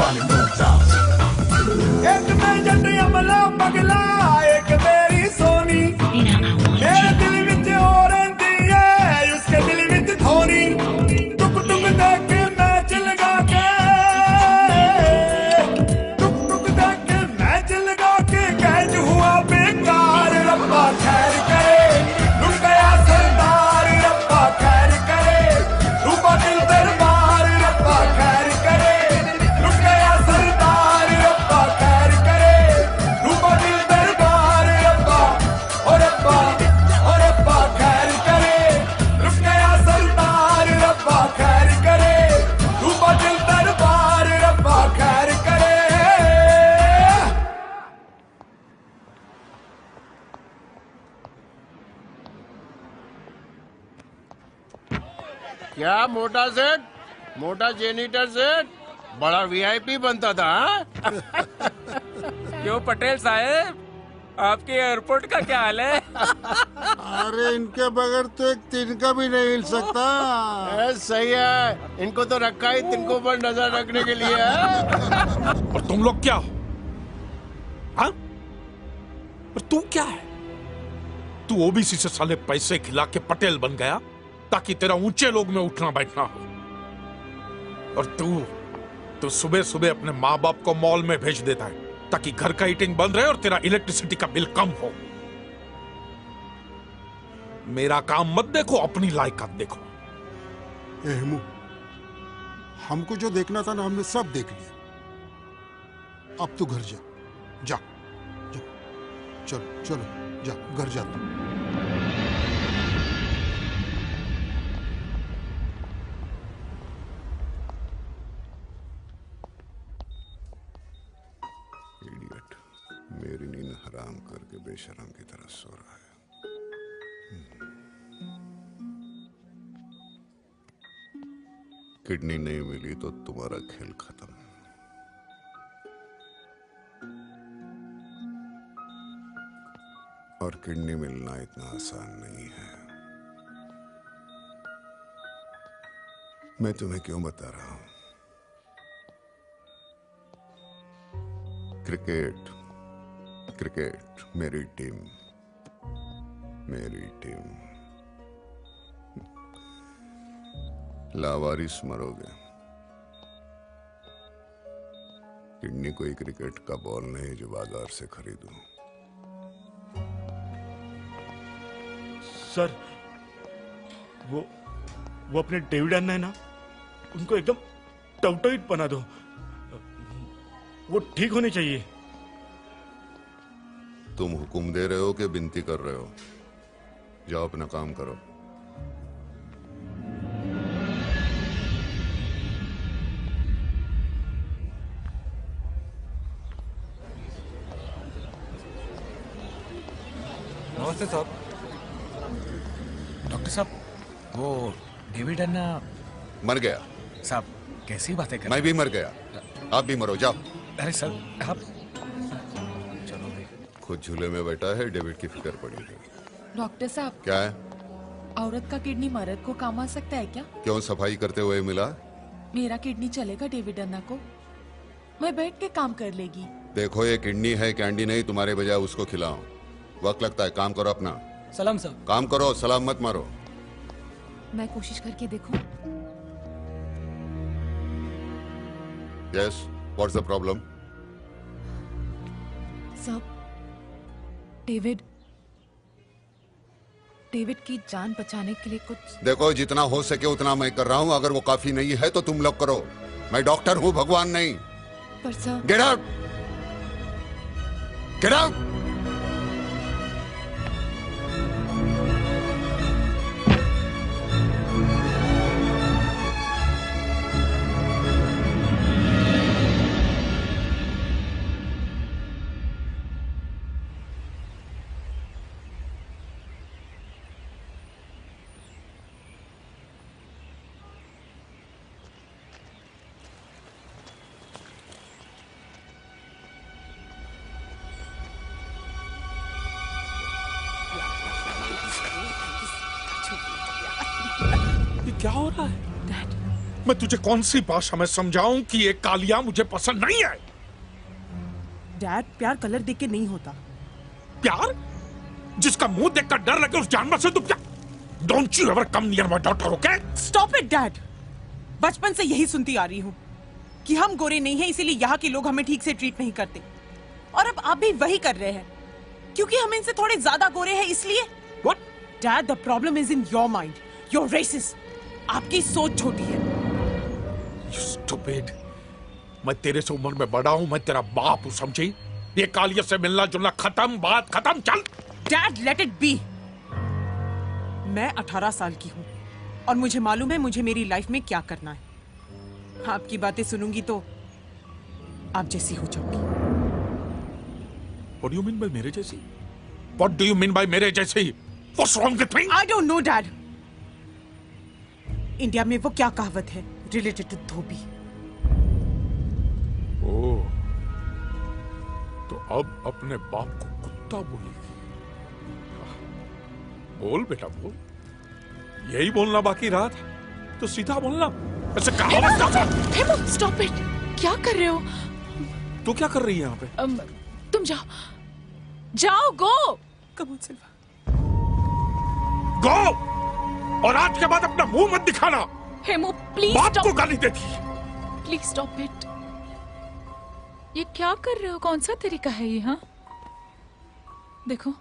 वाले लोग एक मैं जट अमला पगला एक मेरी सोनी मेरे दिल विच और रहंदी है उसके दिल विच धोनी टुक टुक देख के मैच लगा के टुक टुक देख के मैच लगा के कैच हुआ बेकार रब्बा खैर करे लुट गया सरदार रब्बा खैर करे रूपा दिल दरबार रब्बा खैर करे लुट गया सरदार रब्बा खैर करे रूपा दिल दरबार रब्बा और रब्बा खैर करे लुट गया सरदार रब्बा खैर करे रूपा दिल दरबार रब्बा खैर करे। क्या मोटा सेठ, मोटा जेनिटर सेठ, बड़ा वीआईपी बनता था हाँ? क्यों पटेल साहब, आपके एयरपोर्ट का क्या हाल है? अरे इनके बगैर तो एक तिनका भी नहीं हिल सकता। सही है, इनको तो रखा ही तिनकों पर नजर रखने के लिए है। और तुम लोग क्या हो? हाँ? और तू क्या है? तू ओबीसी से साले पैसे खिला के पटेल बन गया ताकि तेरा ऊंचे लोग में उठना बैठना हो। और तू सुबह सुबह अपने माँ बाप को मॉल में भेज देता है ताकि घर का हीटिंग बंद रहे और तेरा इलेक्ट्रिसिटी का बिल कम हो। मेरा काम मत देखो, अपनी लायकात देखो। हेमू, हमको जो देखना था ना हमने सब देख लिया। अब तू घर जा, जा, जा। चलो चलो जा, घर जा तू। मेरी नींद हराम करके बेशरम की तरह सो रहा है। किडनी नहीं मिली तो तुम्हारा खेल खत्म। और किडनी मिलना इतना आसान नहीं है। मैं तुम्हें क्यों बता रहा हूं? क्रिकेट मेरी टीम लावारिस मरोगे। किडनी कोई क्रिकेट का बॉल नहीं जो बाजार से खरीदूं। सर, वो अपने डेविड अन्ना है ना, उनको एकदम टवटवीत बना दो। वो ठीक होने चाहिए। तुम हुक्म दे रहे हो कि विनती कर रहे हो? जाओ अपना काम करो। नमस्ते साहब। डॉक्टर साहब, वो डेविड अन्ना मर गया साहब। कैसी बातें कर? मैं भी मर गया, आप भी मरो, जाओ। अरे सर, आप खुद झूले में बैठा है, डेविड की फिक्र पड़ी है। डॉक्टर साहब, क्या है? औरत का किडनी मर्द को काम आ सकता है क्या? क्यों सफाई करते हुए मिला? मेरा किडनी चलेगा डेविड अन्ना को? मैं बैठ के काम कर लेगी। देखो ये किडनी है, कैंडी नहीं। तुम्हारे बजाय उसको खिलाओ। वक्त लगता है, काम करो अपना। सलाम सर। काम करो, सलाम मत मारो। मैं कोशिश करके देखूं। Yes, what's the problem? सब डेविड की जान बचाने के लिए कुछ। देखो, जितना हो सके उतना मैं कर रहा हूं। अगर वो काफी नहीं है तो तुम लोग करो। मैं डॉक्टर हूं, भगवान नहीं। पर sir, get out, get out. क्या हो रहा है? डैड, मैं तुझे कौन सी भाषा में समझाऊं कि ये कालिया मुझे पसंद नहीं है? डैड, प्यार कलर देख के नहीं होता। प्यार? जिसका मुंह देखकर डर लगे उस जानवर से तू क्या? Don't you ever come near my daughter, okay? Stop it, Dad! बचपन से यही सुनती आ रही हूँ कि हम गोरे नहीं हैं, इसीलिए यहाँ के लोग हमें ठीक से ट्रीट नहीं करते। और अब आप भी वही कर रहे हैं, क्योंकि हम इनसे थोड़े ज्यादा गोरे हैं इसलिए। What? Dad, the problem is in your mind. You're racist. आपकी सोच छोटी है। You stupid. मैं तेरे से उम्र में बड़ा हूँ, मैं तेरा बाप हूँ, समझी? ये कालिया से मिलना जुलना खत्म, बात खत्म, चल। Dad, let it be. मैं 18 साल की हूँ और मुझे मालूम है मुझे मेरी लाइफ में क्या करना है। आपकी बातें सुनूंगी तो आप जैसी हो जाऊंगी। What do you mean by मेरे जैसी? What do you mean by मेरे जैसी? What's wrong with me? I don't know, Dad. India में वो क्या कहावत है रिलेटेड टू धोबी? ओह, तो अब अपने बाप को कुत्ता बोलेगी। बोल बेटा बोल, यही बोलना बाकी रहा था तो सीधा बोलना। ऐसे कहावत ना। Hemu, stop it. क्या कर रहे हो? तू क्या कर रही है यहाँ पे? तुम जाओ, जाओ, गो। कम ऑन सिल्वा। गो, और आज के बाद अपना मुंह मत दिखाना। हेमू, प्लीज बाप स्टॉप। को गाली देती। Please stop it. ये क्या कर रहे हो? कौन सा तरीका है ये? हाँ, देखो,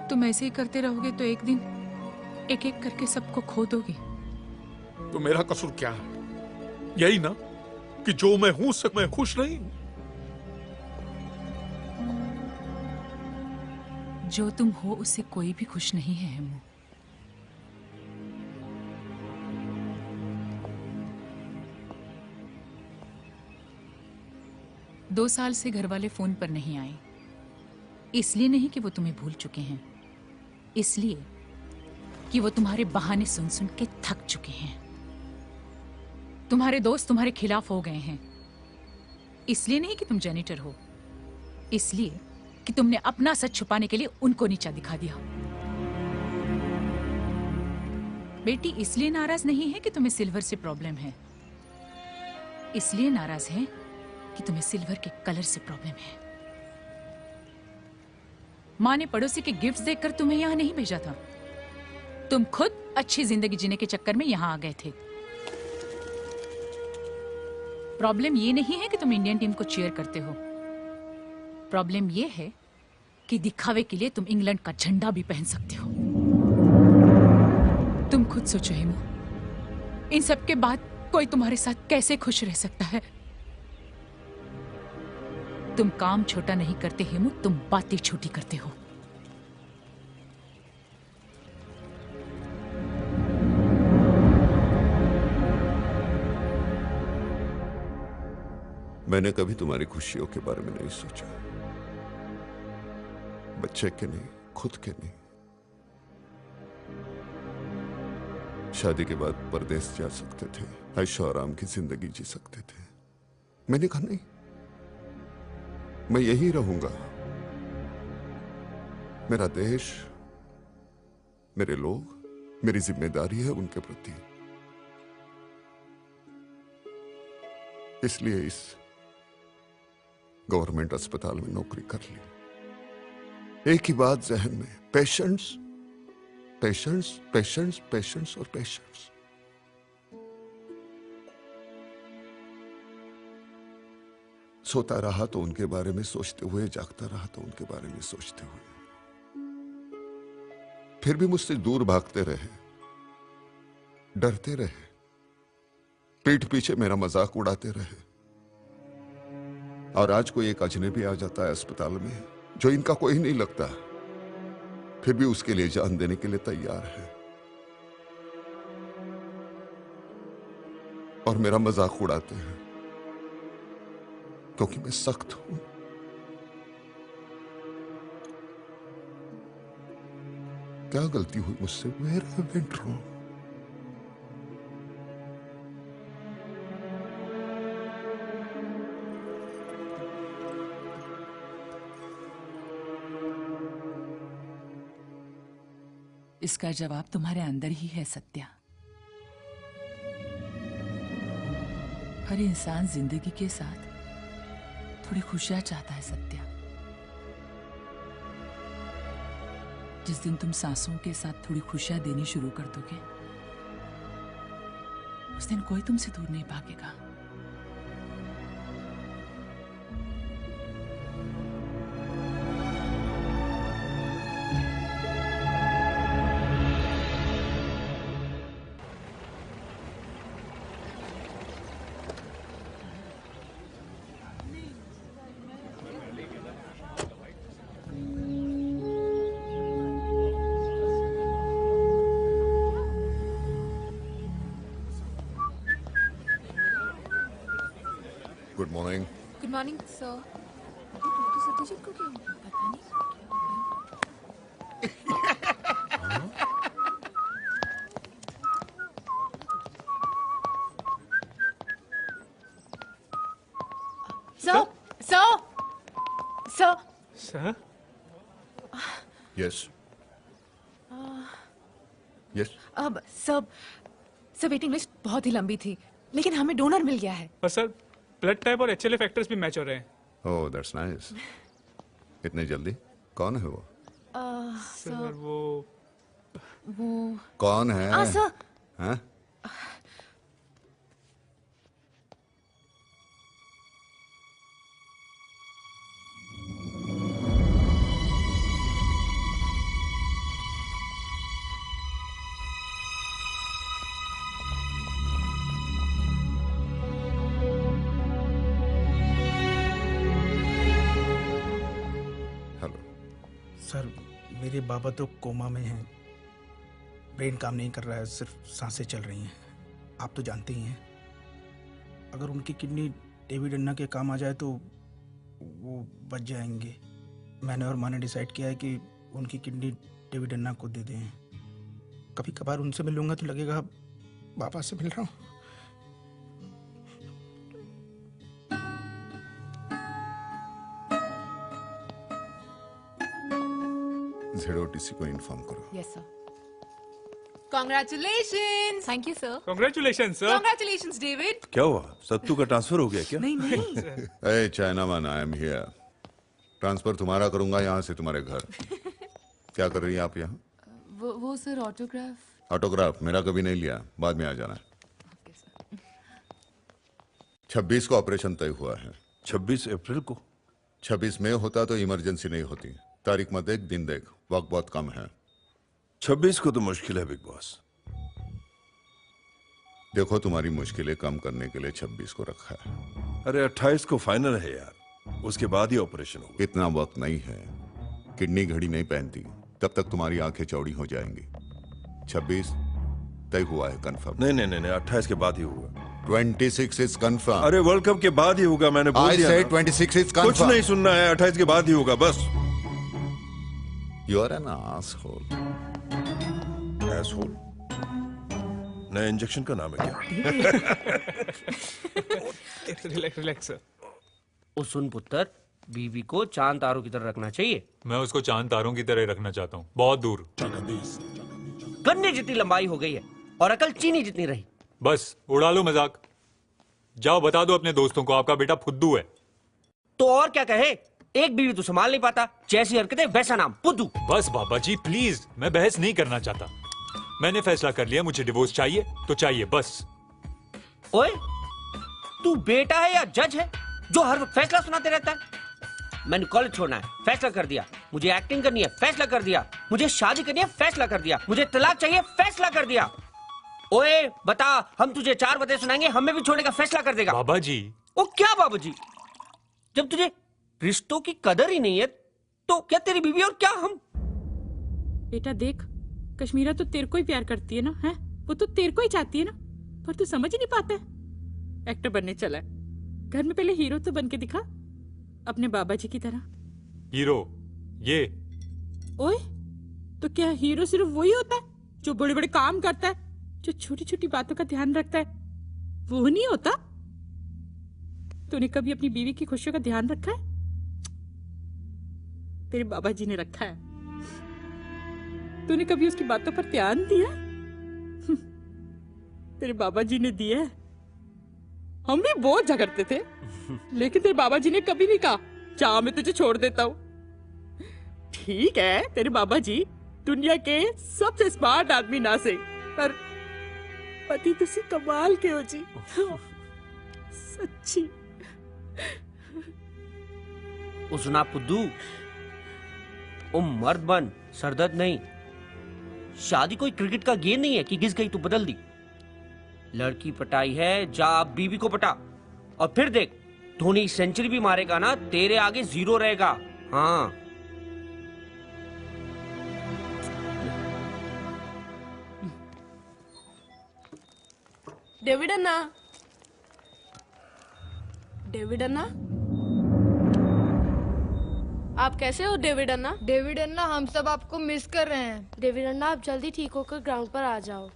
तुम ऐसे ही करते रहोगे तो एक दिन एक एक करके सबको खो दोगी। तो मेरा कसूर क्या है? यही ना कि जो मैं हूं उससे मैं खुश नहीं हूं। जो तुम हो उससे कोई भी खुश नहीं है हेमू। दो साल से घर वाले फोन पर नहीं आए, इसलिए नहीं कि वो तुम्हें भूल चुके हैं, इसलिए कि वो तुम्हारे बहाने सुन सुन के थक चुके हैं। तुम्हारे दोस्त तुम्हारे खिलाफ हो गए हैं, इसलिए नहीं कि तुम जेनिटर हो, इसलिए कि तुमने अपना सच छुपाने के लिए उनको नीचा दिखा दिया। बेटी इसलिए नाराज नहीं है कि तुम्हें सिल्वर से प्रॉब्लम है, इसलिए नाराज है कि तुम्हें सिल्वर के कलर से प्रॉब्लम है। माँ ने पड़ोसी के गिफ्ट्स देखकर तुम्हें यहाँ नहीं भेजा था, तुम खुद अच्छी जिंदगी जीने के चक्कर में यहाँ आ गए थे। प्रॉब्लम ये नहीं है कि तुम इंडियन टीम को चीयर करते हो, प्रॉब्लम ये है कि दिखावे के लिए तुम इंग्लैंड का झंडा भी पहन सकते हो। तुम खुद सोचो हेमू, इन सब के बाद कोई तुम्हारे साथ कैसे खुश रह सकता है? तुम काम छोटा नहीं करते हेमू, तुम बातें छोटी करते हो। मैंने कभी तुम्हारी खुशियों के बारे में नहीं सोचा, बच्चे के नहीं, खुद के नहीं। शादी के बाद परदेश जा सकते थे, ऐशो आराम की जिंदगी जी सकते थे। मैंने कहा नहीं, मैं यही रहूंगा। मेरा देश, मेरे लोग, मेरी जिम्मेदारी है उनके प्रति। इसलिए इस गवर्नमेंट अस्पताल में नौकरी कर ली। एक ही बात जहन में, पेशेंट्स, पेशेंट्स, पेशेंट्स, पेशेंट्स और पेशेंट्स। सोता रहा तो उनके बारे में सोचते हुए, जागता रहा तो उनके बारे में सोचते हुए। फिर भी मुझसे दूर भागते रहे, डरते रहे, पीठ पीछे मेरा मजाक उड़ाते रहे। और आज कोई एक अजनबी आ जाता है अस्पताल में जो इनका कोई नहीं लगता, फिर भी उसके लिए जान देने के लिए तैयार है और मेरा मजाक उड़ाते हैं क्योंकि मैं सख्त हूं। क्या गलती हुई मुझसे? Where I went wrong? इसका जवाब तुम्हारे अंदर ही है सत्या। हर इंसान जिंदगी के साथ थोड़ी खुशियां चाहता है सत्या। जिस दिन तुम सांसों के साथ थोड़ी खुशियां देनी शुरू कर दोगे, उस दिन कोई तुमसे दूर नहीं भागेगा। Good morning. Good morning sir. तो सत्यजीत को क्या हुआ? पता नहीं। Sir sir sir sir yes yes. अब सर वेटिंग लिस्ट बहुत ही लंबी थी, लेकिन हमें डोनर मिल गया है। और सर ब्लड टाइप और HLA फैक्टर्स भी मैच हो रहे हैं। Oh that's nice. इतनी जल्दी? कौन है वो? सर वो कौन है? सर हाँ? सर मेरे बाबा तो कोमा में हैं, ब्रेन काम नहीं कर रहा है, सिर्फ सांसें चल रही हैं। आप तो जानते ही हैं, अगर उनकी किडनी डेविड अन्ना के काम आ जाए तो वो बच जाएंगे। मैंने और माँ ने डिसाइड किया है कि उनकी किडनी डेविड अन्ना को दे दें। कभी कभार उनसे मिलूंगा तो लगेगा बाबा से मिल रहा हूँ। ZOTC को इन्फॉर्म करो। Yes sir. Congratulations! Thank you, sir. Congratulations, sir. Congratulations, David. क्या हुआ? सत्तू का ट्रांसफर हो गया क्या? नहीं। A Chinaman, I am here. Transfer तुम्हारा करूंगा यहाँ से तुम्हारे घर। क्या कर रही हैं आप यहाँ? वो सर ऑटोग्राफ। ऑटोग्राफ मेरा कभी नहीं लिया, बाद में आ जाना। 26 को ऑपरेशन तय हुआ है। 26 अप्रैल को? 26 में होता तो इमरजेंसी नहीं होती। तारीख मत देख, दिन देख, वक्त बहुत कम है। 26 को तो मुश्किल है बिग बॉस। देखो तुम्हारी मुश्किलें कम करने के लिए 26 को रखा है। अरे 28 को फाइनल है यार, उसके बाद ही ऑपरेशन होगा। इतना वक्त नहीं है, किडनी घड़ी नहीं पहनती, तब तक तुम्हारी आंखें चौड़ी हो जाएंगी। 26 तय हुआ है, कंफर्म। नहीं 28 के बाद ही होगा। 26 इज कंफर्म। अरे वर्ल्ड कप के बाद ही होगा, मैंने बोल दिया। 26 इज कंफर्म। कुछ नहीं सुनना है, 28 के बाद ही होगा बस। You are an asshole. Asshole? नया इंजेक्शन का नाम है क्या? Relax sir. ओ सुन पुत्र, बीवी को चांद तारों की तरह रखना चाहिए। मैं उसको चांद तारों की तरह रखना चाहता हूँ, बहुत दूर। गन्ने जितनी लंबाई हो गई है और अकल चीनी जितनी रही। बस उड़ा लो मजाक। जाओ बता दो अपने दोस्तों को आपका बेटा फुद्दू है। तो और क्या कहे, एक बीवी तो संभाल नहीं पाता, जैसी हरकतें वैसा नाम, फुद्दू। बस बाबा जी प्लीज, मैं बहस नहीं करना चाहता। मैंने फैसला कर लिया, मुझे डिवोर्स चाहिए तो चाहिए बस। ओए, तू बेटा है या जज है जो हर वक्त फैसला सुनाते रहता है? मैंने कॉलेज छोड़ना है, फैसला कर दिया। मुझे एक्टिंग करनी है, फैसला कर दिया। मुझे शादी करनी है, फैसला कर दिया। मुझे तलाक चाहिए, फैसला कर दिया। ओए बता, हम तुझे 4 बातें सुनाएंगे, हमें भी छोड़ने का फैसला कर देगा। बाबा जी। ओ क्या बाबा जी, जब तुझे रिश्तों की कदर ही नहीं है तो क्या तेरी बीवी और क्या हम? बेटा देख, कश्मीरा तो तेरे को ही प्यार करती है ना, है? वो तो तेरे को ही चाहती है ना, पर तू समझ ही नहीं पाता है। एक्टर बनने चला है, घर में पहले हीरो तो बन के दिखा, अपने बाबा जी की तरह। हीरो ये? ओए, तो क्या हीरो सिर्फ वही होता है जो बड़े बड़े काम करता है, जो छोटी छोटी बातों का ध्यान रखता है? वो नहीं होता? तूने कभी अपनी बीवी की खुशियों का ध्यान रखा है? तेरे बाबा जी ने रखा है। तूने कभी उसकी बातों पर ध्यान दिया? तेरे बाबा जी ने दिया है। हम भी बहुत झगड़ते थे, लेकिन तेरे बाबा जी ने कभी नहीं कहा जा मैं तुझे छोड़ देता हूँ। ठीक है, तेरे बाबा जी दुनिया के सबसे स्मार्ट आदमी ना से, पर पति तुसी कमाल के हो जी, सच्ची। उसना पुद्दू, ओ मर्द बन, सरदर्द नहीं। शादी कोई क्रिकेट का गेम नहीं है कि घिस गई तो बदल दी। लड़की पटाई है, जा बीवी को पटा, और फिर देख धोनी सेंचुरी भी मारेगा ना, तेरे आगे जीरो रहेगा। हाँ डेविड अन्ना, डेविड अन्ना, आप कैसे हो डेविड अन्ना? डेविड अन्ना, हम सब आपको मिस कर रहे हैं। डेविड अन्ना, आप जल्दी ठीक होकर ग्राउंड पर आ जाओ।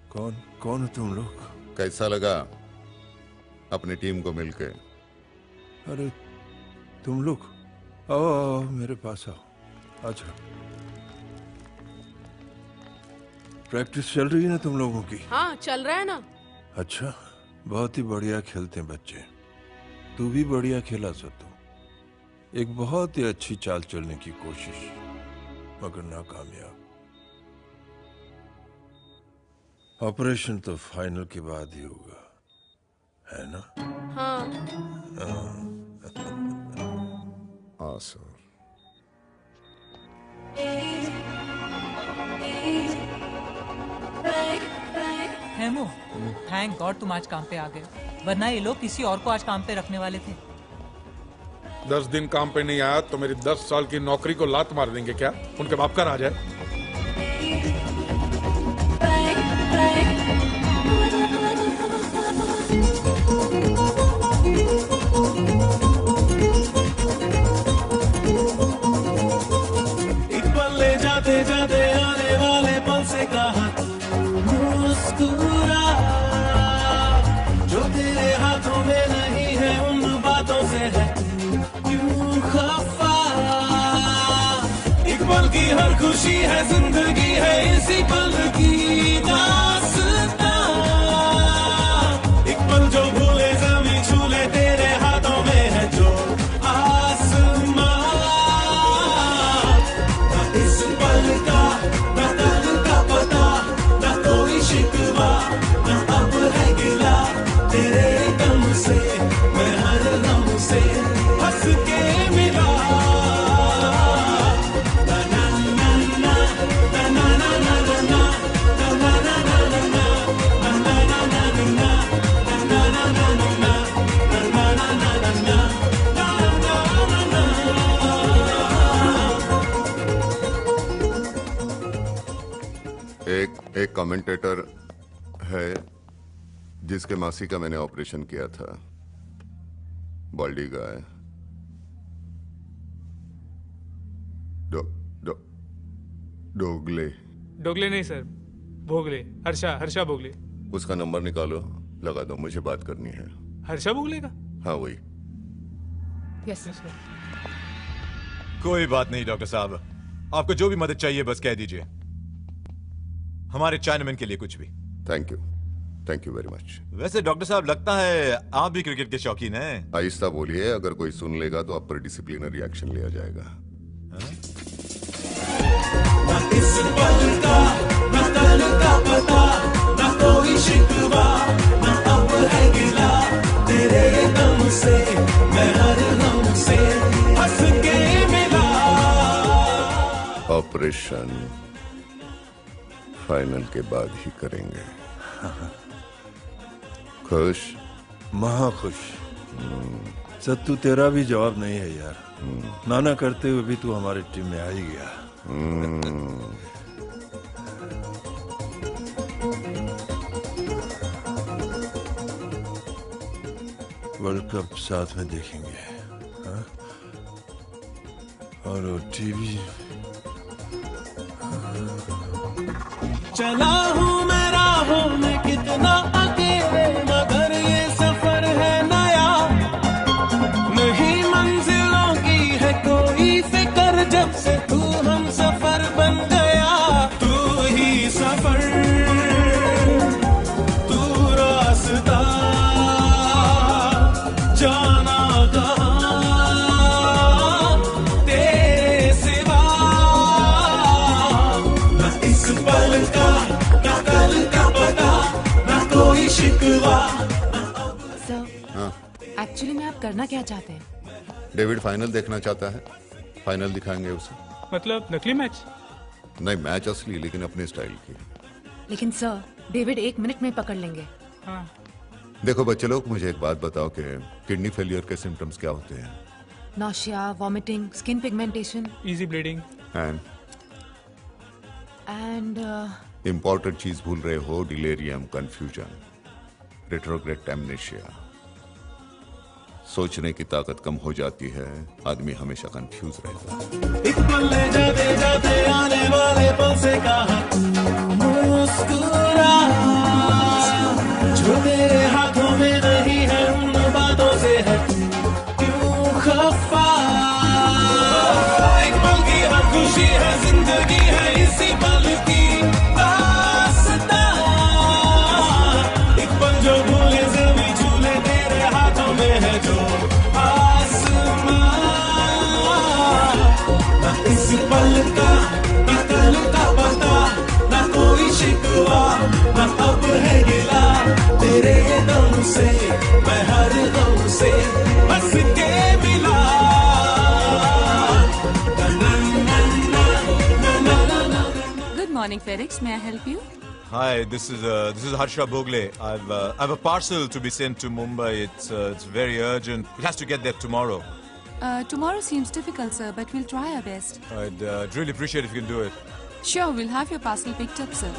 कौन हो तुम लोग? कैसा लगा अपनी टीम को मिलके? अरे तुम लोग आओ मेरे पास आओ। अच्छा, प्रैक्टिस चल रही है ना तुम लोगों की? हाँ चल रहा है ना। अच्छा, बहुत ही बढ़िया खेलते हैं बच्चे। तू भी बढ़िया खेला सत्तू। एक बहुत ही अच्छी चाल चलने की कोशिश, मगर नाकामयाब। ऑपरेशन तो फाइनल के बाद ही होगा, है ना? हाँ। हाँ सर। हेमू, थैंक गॉड तुम आज काम पे आ गए, वरना ये लोग किसी और को आज काम पे रखने वाले थे। 10 दिन काम पे नहीं आया तो मेरी 10 साल की नौकरी को लात मार देंगे क्या? उनके बाप का राज है। एक पल ले जाते जाते आने वाले पल से कहा मुस्कुरा, जो तेरे हाथों में नहीं है उन बातों से है क्यों खफा। एक पल की हर खुशी है जिंदगी है इसी पल की दास्तां। एक पल जो भूले जमीन छूले तेरे हाथों में है जो आसमां। ना इस पल का ना कल का पता, ना कोई शिकवा ना अब है गिला। तेरे गम से मैं हर गम से हंस के मिला। एक कमेंटेटर है जिसके मासी का मैंने ऑपरेशन किया था, बॉल्डी गाय। डोगले डोगले नहीं सर, भोगले। हर्षा भोगले। उसका नंबर निकालो, लगा दो, मुझे बात करनी है। हर्षा भोगले का? हाँ वही। Yes sir. कोई बात नहीं डॉक्टर साहब, आपको जो भी मदद चाहिए बस कह दीजिए, हमारे चाइनामैन के लिए कुछ भी। Thank you very much. वैसे डॉक्टर साहब लगता है आप भी क्रिकेट के शौकीन हैं। आहिस्ता बोलिए, अगर कोई सुन लेगा तो आप पर डिसिप्लिनरी एक्शन लिया जाएगा। ना इस पल का ना कल का पता, ना कोई शिकवा ना अब है गिला। तेरे गम से मैं हर गम से हंस के मिला। ऑपरेशन फाइनल के बाद ही करेंगे। खुश? महाखुश। सत्तू तेरा भी जवाब नहीं है यार। नाना करते हुए भी तू हमारी टीम में आ ही गया। वर्ल्ड कप साथ में देखेंगे, हाँ? और टीवी। चला हूँ मैं राहों में कितना अकेले, मगर ये सफर है नया। नहीं मंजिलों की है कोई फिक्र, जब से तू हम सफर बन गया। तू ही सफर, तू रास्ता, करना क्या चाहते हैं? डेविड फाइनल देखना चाहता है, फाइनल दिखाएंगे उसे। मतलब नकली मैच? नहीं, मैच असली, लेकिन अपने स्टाइल की। लेकिन सर, डेविड 1 मिनट में पकड़ लेंगे। हाँ। देखो बच्चे लोग, मुझे एक बात बताओ कि किडनी फेलियर के सिम्टम्स क्या होते हैं? Nausea, vomiting, skin pigmentation, easy bleeding and important चीज भूल रहे हो, डिलेरियम, कंफ्यूजन, रेट्रोग्रेड एमनेशिया। सोचने की ताकत कम हो जाती है, आदमी हमेशा कंफ्यूज रहता है। एक पल ले जाते जाते आने वाले पल से कहा मुस्कुरा, जो तेरे हाथों में नहीं है उन बातों से है क्यों खफा। एक पल की हर खुशी है, जिंदगी है इसी पल की दास्तां। एक पल जो भूले ज़मीं झूले तेरे हाथों में है जो आसमां। ना इस पल का ना कल का पता, ना कोई शिकवा ना अब है गिला। तेरे दम से मैं हर दम से हंस के मिला। Good morning, FedEx. May I help you? Hi, this is Harsha Bogle. I've a parcel to be sent to Mumbai. It's very urgent. It has to get there tomorrow. Tomorrow seems difficult, sir, but we'll try our best. I'd really appreciate if you can do it. Sure, we'll have your parcel picked up, sir.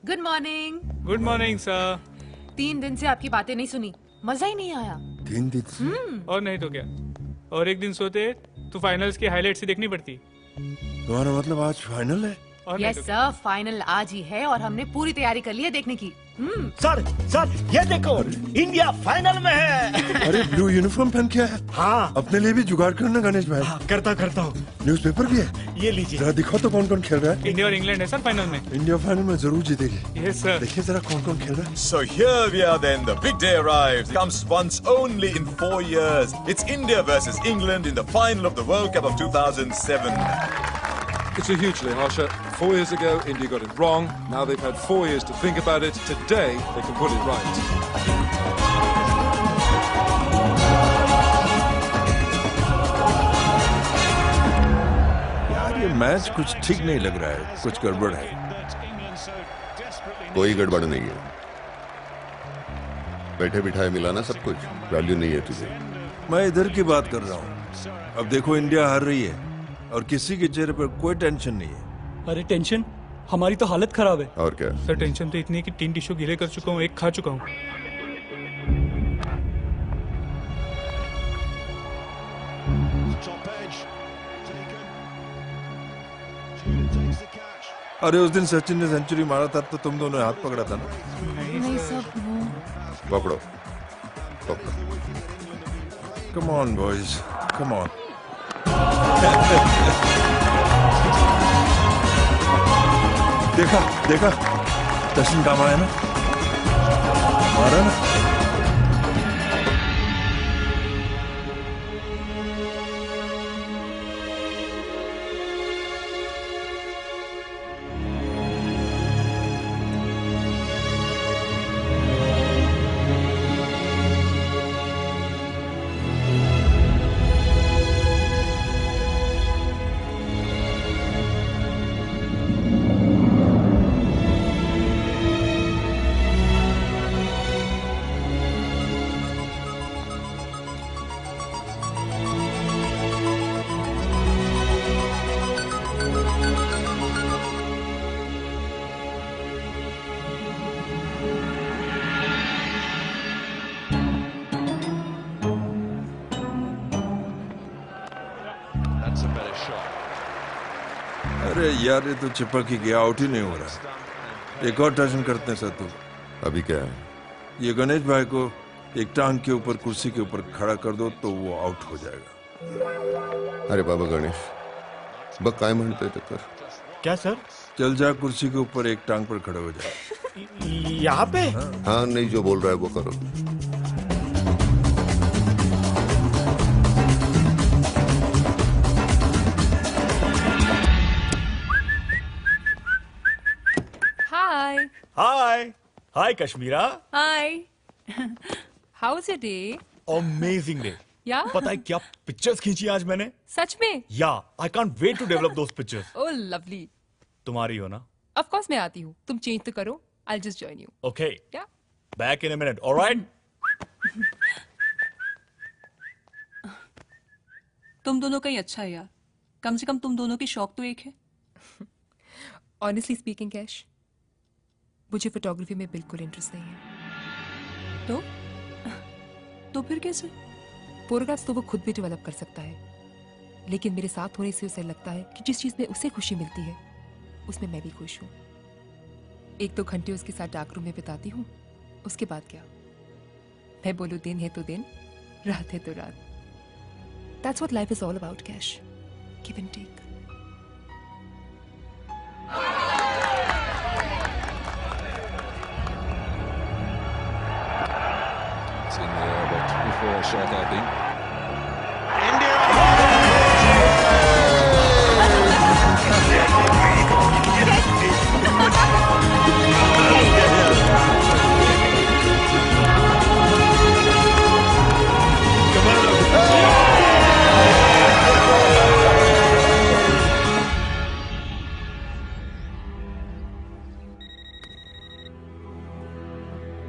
Good morning. Good morning sir. 3 दिन से आपकी बातें नहीं सुनी, मजा ही नहीं आया। 3 दिन से? और नहीं तो क्या, और एक दिन सोते तो फाइनल्स की हाइलाइट्स ही देखनी पड़ती। तुम्हारा मतलब आज फाइनल है? यस सर, फाइनल आज ही है और हमने पूरी तैयारी कर ली है देखने की। सर सर ये देखो, इंडिया फाइनल में है। अरे ब्लू यूनिफॉर्म पहन के है? हाँ। अपने लिए भी जुगाड़ करना गणेश भाई। हाँ, करता हूँ। न्यूज़पेपर भी है? ये लीजिए। जरा दिखाओ तो कौन कौन खेल रहा है। इंडिया और इंग्लैंड है सर फाइनल में। इंडिया फाइनल में जरूर जीतेगी। Yes sir. देखिए जरा कौन कौन खेल रहा है। So here we are then, the big day arrives. It comes once only in 4 years. It's India versus England in the final of the World Cup of 2007. It's a huge day, Harsha. 4 years ago, India got it wrong. Now they've had 4 years to think about it. Today, they can put it right. यार ये match कुछ ठीक नहीं लग रहा है, कुछ गड़बड़ है। कोई गड़बड़ नहीं है, बैठे बिठाए मिला ना सब कुछ, वैल्यू नहीं है तुझे। मैं इधर की बात कर रहा हूँ। अब देखो इंडिया हार रही है और किसी के चेहरे पर कोई टेंशन नहीं है। अरे टेंशन? हमारी तो हालत खराब है। और क्या सर, टेंशन तो इतनी है कि 3 टिश्यू गीले कर चुका हूँ, 1 खा चुका हूँ। अरे उस दिन सचिन ने सेंचुरी मारा था तो तुम दोनों हाथ पकड़ा था ना? नहीं सब पकड़ो। Come on boys, come on. देखा देखा, दर्शन काम आया ना, मारा ना। अरे यार ये तो चिपक ही गया, आउट ही नहीं हो रहा। एक और टर्न करते हैं सत्तू। अभी क्या है? ये गणेश भाई को एक टांग के ऊपर कुर्सी के ऊपर खड़ा कर दो तो वो आउट हो जाएगा। अरे बाबा गणेश, बक काय म्हणते ते कर। क्या सर? चल जा, कुर्सी के ऊपर एक टांग पर खड़े हो जा। यहाँ पे? हाँ, नहीं जो बोल रहा है वो करो। Hi. Hi hi Kashmira. Hi. How's your day? Amazing day. Yeah? पता है क्या पिक्चर्स खींची आज मैंने? सच में? Yeah I can't wait to develop those pictures. Oh, lovely. तुम्हारी हो ना? Of course मैं आती हूँ। तुम चेंज तो करो। I'll just join you. Okay. Yeah. Back in a minute, alright? तुम दोनों का ही अच्छा है यार। कम से कम तुम दोनों की शौक तो एक है। Honestly speaking, कैश, मुझे फोटोग्राफी में बिल्कुल इंटरेस्ट नहीं है। तो फिर कैसे? फोटोग्राफ्स तो वो खुद भी डेवलप कर सकता है, लेकिन मेरे साथ होने से उसे लगता है कि जिस चीज में उसे खुशी मिलती है उसमें मैं भी खुश हूँ। 1-2 घंटे उसके साथ डार्क रूम में बिताती हूँ, उसके बाद क्या? मैं बोलूँ दिन है तो दिन, रात है तो रात। That's what life is all about, Cash. Give and take. It's in there about before a shot, I think.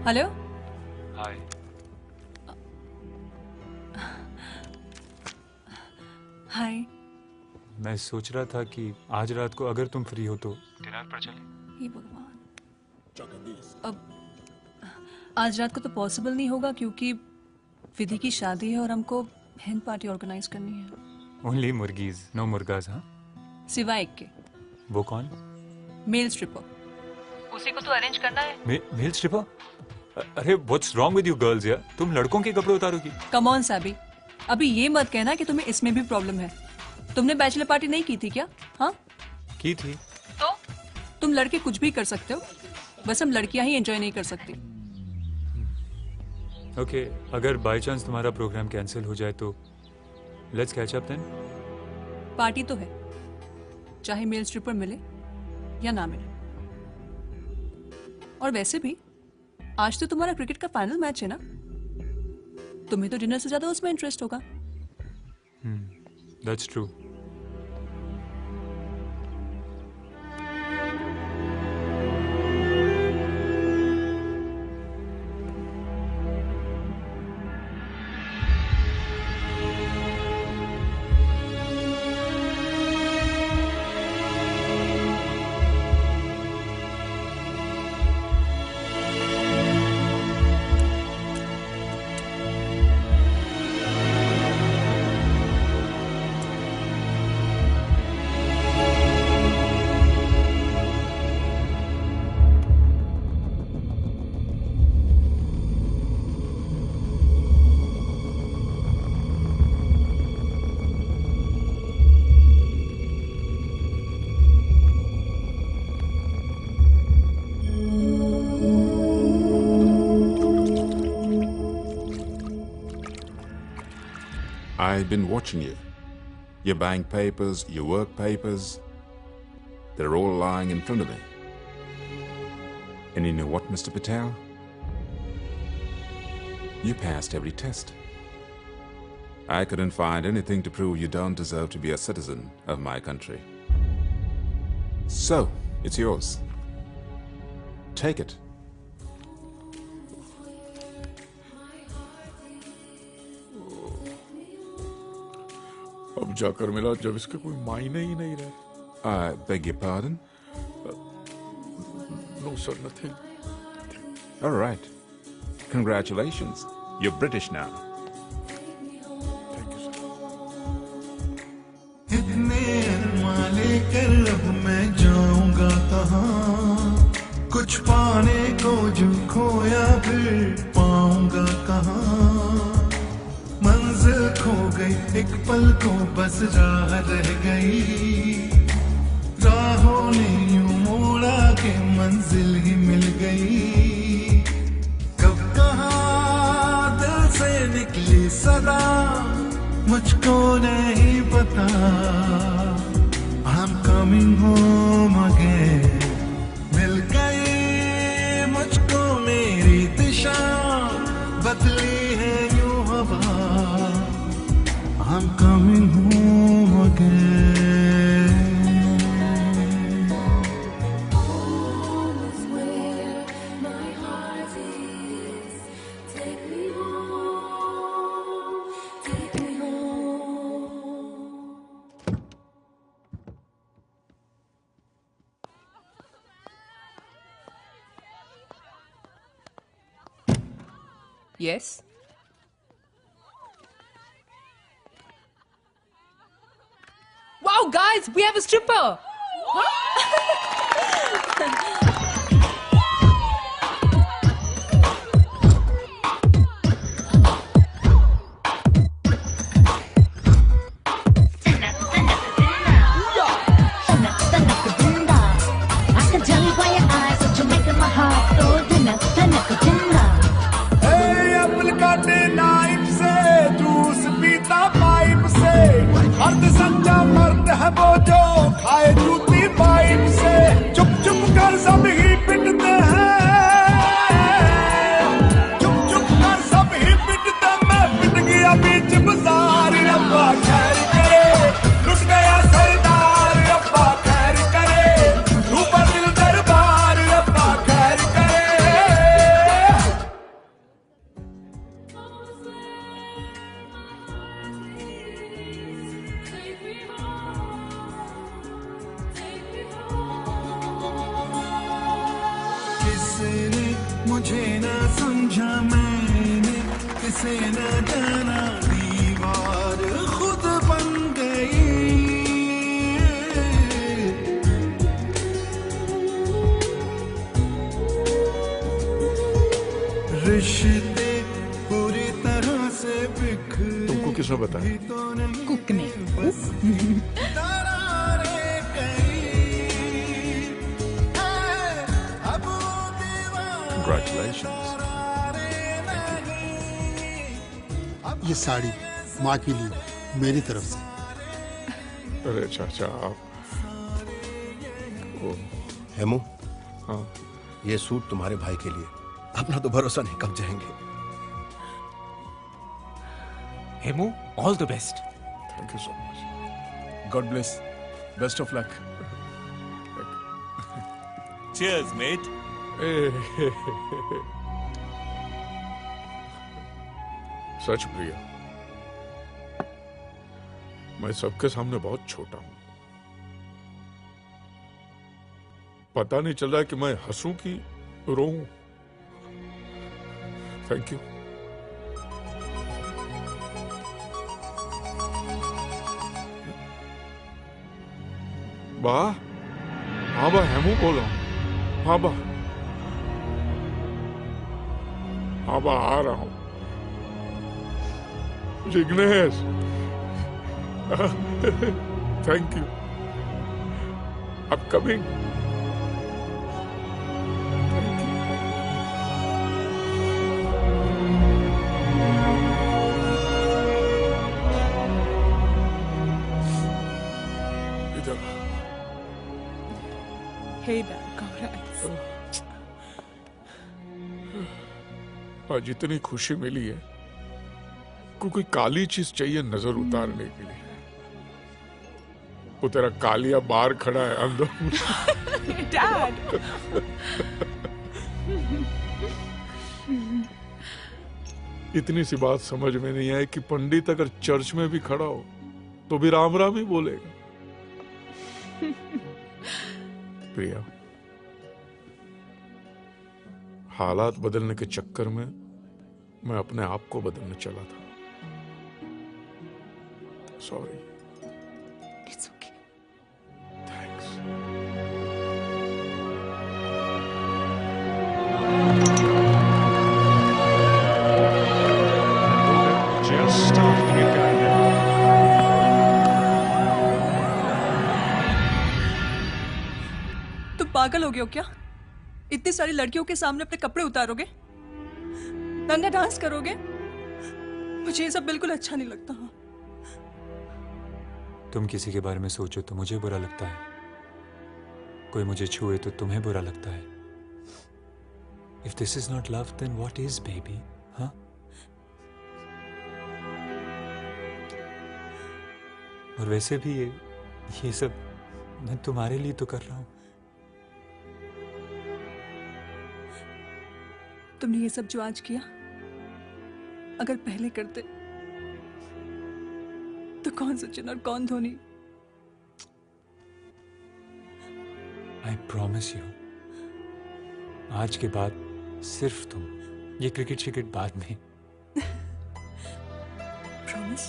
Hello. Hi. Hi. मैं सोच रहा था कि आज रात को अगर तुम फ्री हो तो डिनर पर चलें। हे भगवान, अब आज रात को तो पॉसिबल नहीं होगा क्योंकि विधि की शादी है और हमको हैन पार्टी ऑर्गेनाइज करनी है। ओनली मुर्गीज, नो मुर्गाज। हाँ, सिवाय एक के। वो कौन? Male stripper. उसी को तो अरेंज करना है। Male stripper? अरे what's wrong with you girls यार, तुम लड़कों के कपड़े उतारोगी? कम ऑन साबी, अभी ये मत कहना कि तुम्हें इसमें भी प्रॉब्लम है। तुमने बैचलर पार्टी नहीं की थी क्या? हाँ की थी। तो तुम लड़के कुछ भी कर सकते हो, बस हम लड़कियां ही एंजॉय नहीं कर सकती। ओके, अगर बाय चांस तुम्हारा प्रोग्राम कैंसिल हो जाए तो let's catch up then. Party तो है, चाहे मेल स्ट्रिपर मिले या ना मिले। और वैसे भी आज तो तुम्हारा क्रिकेट का फाइनल मैच है ना, तुम्हें तो डिनर से ज्यादा उसमें इंटरेस्ट होगा। That's true. I've been watching you. Your bank papers, your work papers, they're all lying in front of me. And you know what, Mr. Patel? You passed every test. I couldn't find anything to prove you don't deserve to be a citizen of my country. So, it's yours. Take it. अब जाकर मिला जब इसके कोई मायने ही नहीं रहे। I beg your pardon? No sir, nothing. All right. Congratulations. You're British now. इतने अरमां लेकर अब मैं जाऊंगा कहाँ, कुछ पाने को जो खोया फिर पाऊंगा। जाऊंगा कहाँ, मंजिल खो गई एक पल को बस राह रह गई, राहों ने यूं मोड़ा के मंजिल ही मिल गई। कब कहाँ दिल से निकली सदा मुझको नहीं पता, I'm coming home again। मिल गई मुझको मेरी दिशा, बदली है यूं हवा, I'm coming home again। Yes? Wow, guys, we have a stripper! I can tell it by your eyes that you're making my heart go dinner, dinner, dinner। काटे knife से juice पीता पाइप से, मर्द सच्चा मर्द है वो जो खाए जूती पाइप से। चुप चुप कर सब ही पिटते हैं, चुप चुप कर सब ही पिटते, मैं पिट गया बीच बाजार। अब्बा खैर करे, लुट गया सरदार, अब्बा खैर करे, ऊपर दिल दरबार, अब्बा खैर करे। मुझे ना समझा मैंने, किसे न जाना, दीवार खुद बन गई। रिश्ते पूरी तरह से बिखरे। तुमको किसने बताया? कुक ने। Congratulations। ये साड़ी माँ के लिए मेरी तरफ से। अरे चाचा आप। हेमू, हाँ, ये सूट तुम्हारे भाई के लिए। अपना तो भरोसा नहीं कब जाएंगे। Hemu, all the best. Thank you so much. God bless, best of luck. Cheers, mate। सच प्रिया, मैं सबके सामने बहुत छोटा हूं। पता नहीं चल रहा कि मैं हंसूं कि रोऊं। Thank you. बा, हाँ बा, हेमू बोल रहा हूं। हाँ बा, हाँ बा, आ रहा हूं। Jignesh, thank you. अब कमिंग। Hey Dad, congrats। आज इतनी खुशी मिली है को कोई काली चीज चाहिए नजर उतारने के लिए। वो तेरा कालिया बाहर खड़ा है अंदर। Dad। इतनी सी बात समझ में नहीं आई कि पंडित अगर चर्च में भी खड़ा हो तो भी राम राम ही बोलेगा। प्रिया, हालात बदलने के चक्कर में मैं अपने आप को बदलने चला था। सॉरी। It's okay। थैंक्स। पागल हो गए हो क्या? इतनी सारी लड़कियों के सामने अपने कपड़े उतारोगे, नंगा डांस करोगे? मुझे ये सब बिल्कुल अच्छा नहीं लगता। तुम किसी के बारे में सोचो तो मुझे बुरा लगता है, कोई मुझे छुए तो तुम्हें बुरा लगता है। If this is not love, then what is, baby? हाँ? और वैसे भी ये सब मैं तुम्हारे लिए तो कर रहा हूं। तुमने ये सब जो आज किया, अगर पहले करते तो कौन सचिन और कौन धोनी? I promise you, आज के बाद सिर्फ तुम, ये क्रिकेट शिकेट बाद में। प्रॉमिस?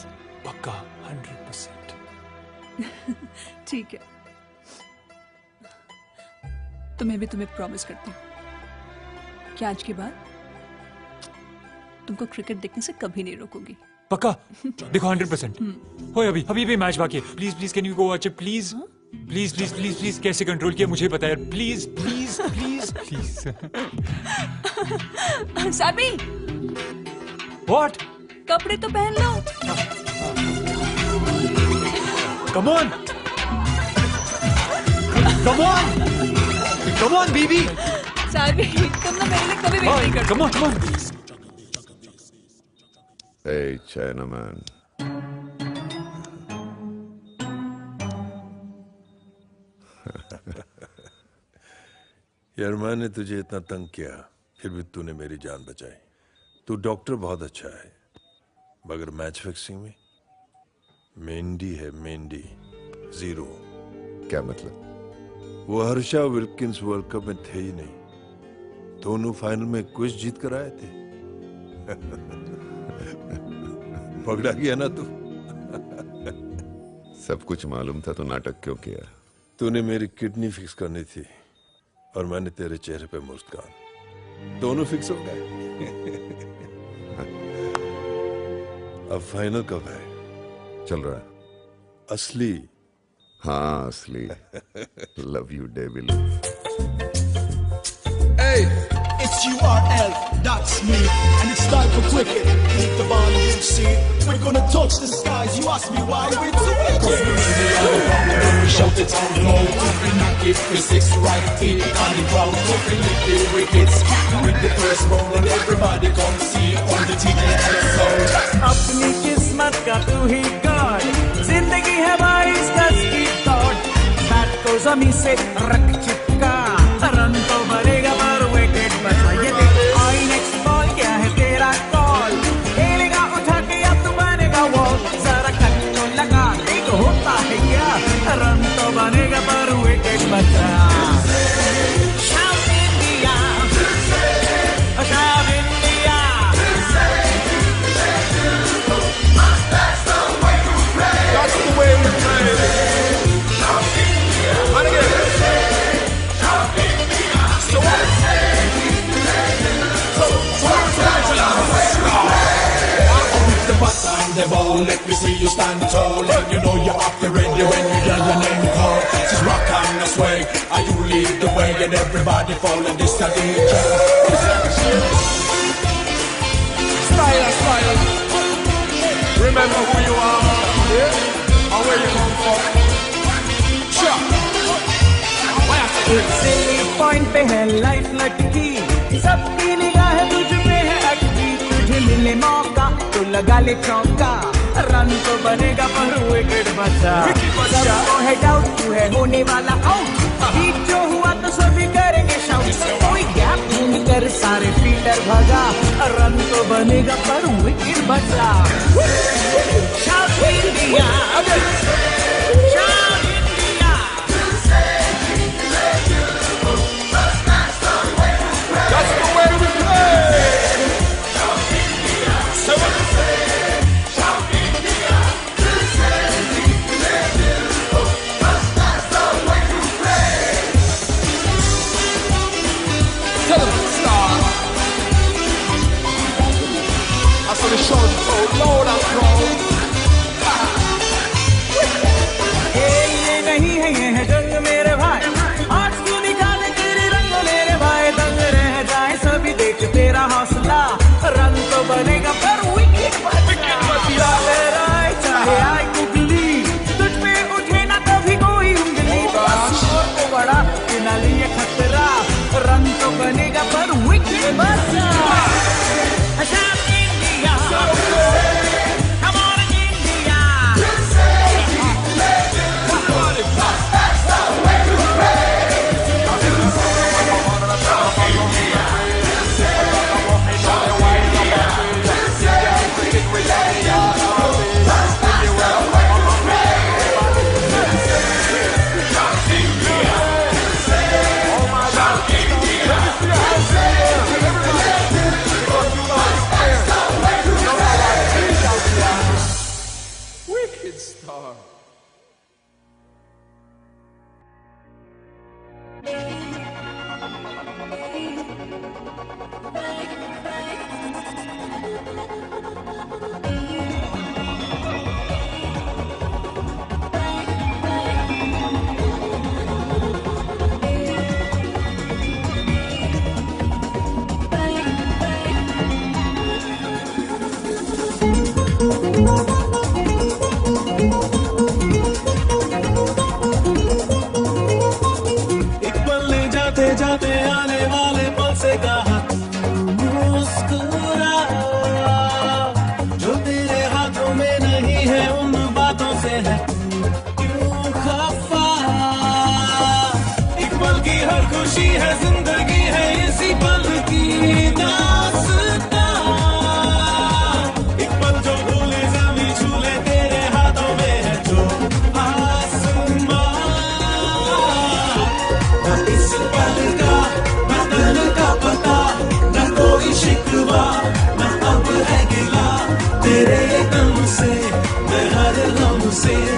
पक्का 100%। ठीक है, तो मैं भी तुम्हें प्रॉमिस करती हूँ कि आज के बाद तुमको क्रिकेट देखने से कभी नहीं रोकूंगी। पक्का? देखो 100%। हो अभी भी मैच बाकी है। Please please can you go watch it please? Please please please please कैसे कंट्रोल किया मुझे पता है। Please please please please. Saabi, what? कपड़े तो पहन लो। Come on, come on, come on baby. Saabi, तुम ना मेरे लिए कभी वेट नहीं करते। Come on, come on. Hey, Chinaman. यार मैंने तुझे इतना तंग किया, फिर भी तूने मेरी जान बचाई। तू डॉक्टर बहुत अच्छा है, मगर मैच फिक्सिंग में मेंडी है, मेंडी जीरो। क्या मतलब? वो हर्षा विल्किंस वर्ल्ड कप में थे ही नहीं, दोनों फाइनल में क्विज जीत कर आए थे। पकड़ा गया ना तू। सब कुछ मालूम था तो नाटक क्यों किया? तूने मेरी किडनी फिक्स करनी थी और मैंने तेरे चेहरे पे मुस्कान, दोनों फिक्स हो गए। अब फाइनल कब है? चल रहा है। असली? हाँ असली। Love you devil. Hey, it's URL, that's me, and it's time for cricket. Keep the ball, you see. We're gonna touch the skies. You ask me why we do it. Cause we're in the other round, we shout it out loud. We knock it for six, right feet on the ground. We lift the wickets with the first round, and everybody come see on the TV sound. अपनी किस्मत का तू ही God, जिंदगी है भाई दस की दौड़। बैट को जमीन से रख चिपका, रन तो भरेगा पर विकेट बचा। ये देख आई नेक्स्ट बॉल, क्या है तेरा कॉल? खेलेगा उठा के या तू बनेगा वॉल? जरा कट तो लगा, एक होता है क्या? रन तो बनेगा पर विकेट बचा। Shout India, shout India. That's the way we play. Shout India. And again. Shout India. So what? The button, the ball, let me see you stand tall. You know you're up and ready when you hear your name called. Just rock and swing, and you lead the way, and everybody follow this DJ. Style and style. Remember who you are, yeah? And where you come from. Sure. Silly point पे है life लटकी, सबकी निगाह तुझ पे है अटकी। तुझे मिले मौका तो लगा ले चौका, रन तो बनेगा पर विकेट बचा। सबको है डाउट तू है होने वाला आउट, बीट जो हुआ तो सभी करेंगे शाउट। कोई गैप ढूंढ कर सारे फील्डर भगा, रन तो बनेगा पर विकेट बचा। Shout India, shout India. That's the way we play. So what? Shout India. Tell them to start. I saw the show so loud and proud. से